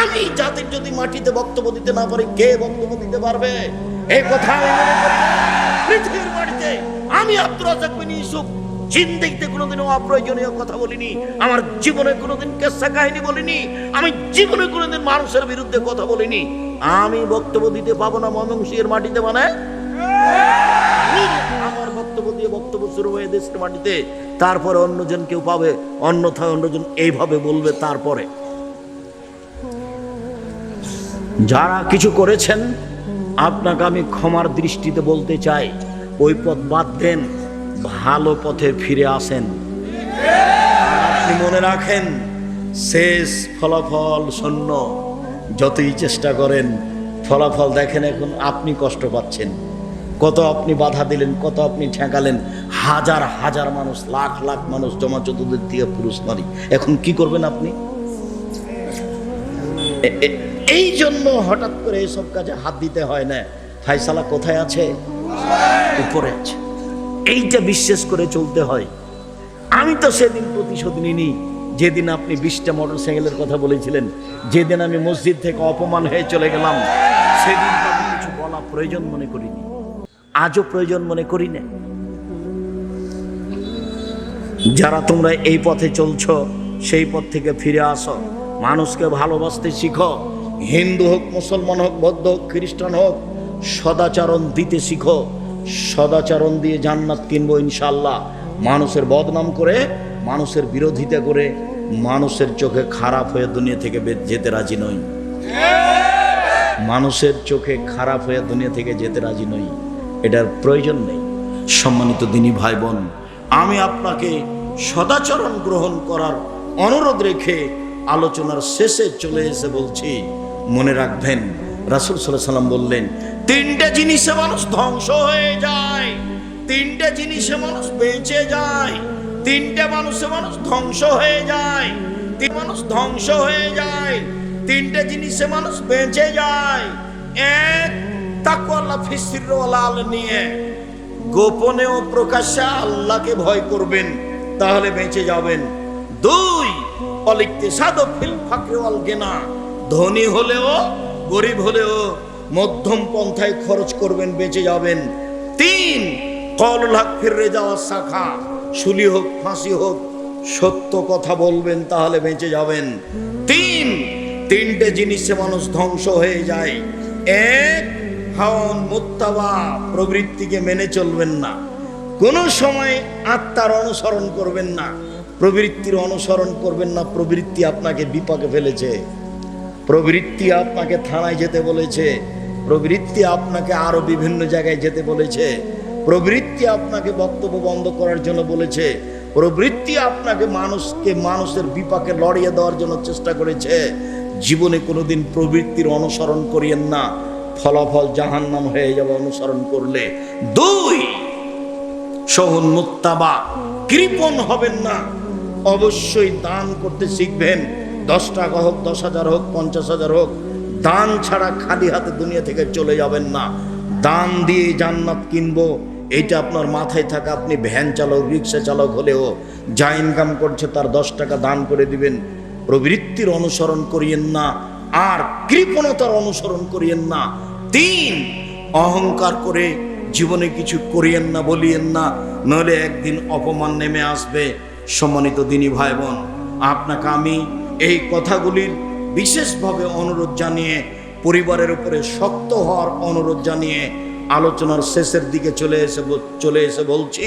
আমি জাতির যদি মাটিতে বক্তব্য দিতে না পারি, কে বক্তব্য দিতে পারবে? এই কথা আমি মনে করি না। পৃথিবীর মাটিতে আমি আব্দুর রাজ্জাক বিন ইউসুফ জিন্দেগিতে কোনোদিনও অপ্রয়োজনীয় কথা বলিনি। আমার জীবনে কোনোদিন কেসা কাহিনী বলিনি। আমি জীবনে কোনোদিন মানুষের বিরুদ্ধে কথা বলিনি। আমি বক্তব্য দিতে পাবো না ময়মনসিংহের মাটিতে মানে? আমার বক্তব্য দিয়ে বক্তব্য শুরু হয়ে দেশের মাটিতে, তারপরে অন্যজন কেউ পাবে, অন্যথায় অন্যজন এইভাবে বলবে। তারপরে যারা কিছু করেছেন আপনাকে আমি ক্ষমার দৃষ্টিতে বলতে চাই, ওই পথ বাদ দেন, ভালো পথে ফিরে আসেন। আপনি মনে রাখেন, শেষ ফলাফল শূন্য। যতই চেষ্টা করেন, ফলাফল দেখেন। এখন আপনি কষ্ট পাচ্ছেন, কত আপনি বাধা দিলেন, কত আপনি ঠেকালেন। হাজার হাজার মানুষ, লাখ লাখ মানুষ জমা, চতুর্দিক থেকে পুরুষ নারী। এখন কি করবেন আপনি? এই জন্য হঠাৎ করে এইসব কাজে হাত দিতে হয় না। ফায়সালা কোথায় আছে? উপরে আছে। এইটা বিশ্বাস করে চলতে হয়। আমি তো সেদিন প্রতিশোধ নিইনি যেদিন আপনি 20টা মোটরসাইকেলের কথা বলেছিলেন, যেদিন আমি মসজিদ থেকে অপমান হয়ে চলে গেলাম, সেদিন আমি কিছু বলা প্রয়োজন মনে করিনি, আজও প্রয়োজন মনে করি না। যারা তোমরা এই পথে চলছো, সেই পথ থেকে ফিরে আসো। মানুষকে ভালোবাসতে শিখো। হিন্দু হোক, মুসলমান হোক, বৌদ্ধ হোক, খ্রিস্টান হোক, সদাচরণ দিতে শিখো। সদাচরণ দিয়ে জান্নাত কিনবো ইনশাআল্লাহ। মানুষের বদনাম করে, মানুষের বিরোধিতা করে, মানুষের চোখে খারাপ হয়ে দুনিয়া থেকে যেতে রাজি নই। মানুষের চোখে খারাপ হয়ে দুনিয়া থেকে যেতে রাজি নই, এটার প্রয়োজন নেই। সম্মানিত দিনী ভাই বোন, আমি আপনাকে সদাচরণ গ্রহণ করার অনুরোধ রেখে আলোচনার শেষে চলে এসে বলছি, মনে রাখবেন রাসূল সাল্লাল্লাহু আলাইহি ওয়াসাল্লাম বললেন, 3টে জিনিসে মানুষ ধ্বংস হয়ে যায়, 3টে জিনিসে মানুষ বেঁচে যায়, 3টে মানুষে মানুষ ধ্বংস হয়ে যায়, 3 মানুষ ধ্বংস হয়ে যায়, 3টে জিনিসে মানুষ বেঁচে যায়। 1, তাকওয়াল্লাহ ফি সিররি ওয়াল আলানিয়া, গোপনে ও প্রকাশ্যে আল্লাহকে ভয় করবেন, তাহলে বেঁচে যাবেন। 2, অলিকতিসাদ ফিল ফাকরি ওয়াল গিনা, ধনী হলেও গরিব হলেও মধ্যম পন্থায় খরচ করবেন, বেঁচে যাবেন। 3, কওলুল হক ফির রিজা ওয়াস সাখা, সুলি হোক ফাঁসি হোক সত্য কথা বলবেন, তাহলে বেঁচে যাবেন। 3টে জিনিসে মানুষ ধ্বংস হয়ে যায়। 1, হাওয়ান মুত্তাবা, প্রবৃত্তিকে মেনে চলবেন না, কোনো সময় আত্মার অনুসরণ করবেন না, প্রবৃত্তির অনুসরণ করবেন না। প্রবৃত্তি আপনাকে বিপাকে ফেলেছে, প্রবৃত্তি আপনাকে থানায় যেতে বলেছে, প্রবৃত্তি আপনাকে আরো বিভিন্ন জায়গায় যেতে বলেছে, প্রবৃত্তি আপনাকে বক্তব্য বন্ধ করার জন্য বলেছে, প্রবৃত্তি আপনাকে মানুষের বিপাকে লড়িয়ে দেওয়ার জন্য চেষ্টা করেছে। জীবনে কোনোদিন প্রবৃত্তির অনুসরণ করিয়েন না, ফলাফল জাহান্নাম হয়ে যাবে অনুসরণ করলে। 2, সহুন মুত্তাবা, কৃপণ হবেন না, অবশ্যই দান করতে শিখবেন। 10 টাকা হোক, 10,000 হোক, 50,000 হোক, দান ছাড়া খালি হাতে দুনিয়া থেকে চলে যাবেন না। দান দিয়ে জান্নাত কিনবো, এইটা আপনার মাথায় থাকা। আপনি ভ্যান চালক, রিক্সা চালক হলেও যা ইনকাম করছে তার 10 টাকা দান করে দিবেন। প্রবৃত্তির অনুসরণ করিয়েন না, আর কৃপণতার অনুসরণ করিয়েন না। 3, অহংকার করে জীবনে কিছু করিয়েন না, বলিয়েন না, নইলে একদিন অপমান নেমে আসবে। সম্মানিত দিনী ভাই বোন, আপনাকে আমি এই কথাগুলির বিশেষভাবে অনুরোধ জানিয়ে, পরিবারের উপরে শক্ত হওয়ার অনুরোধ জানিয়ে আলোচনার শেষের দিকে চলে এসে বলছি,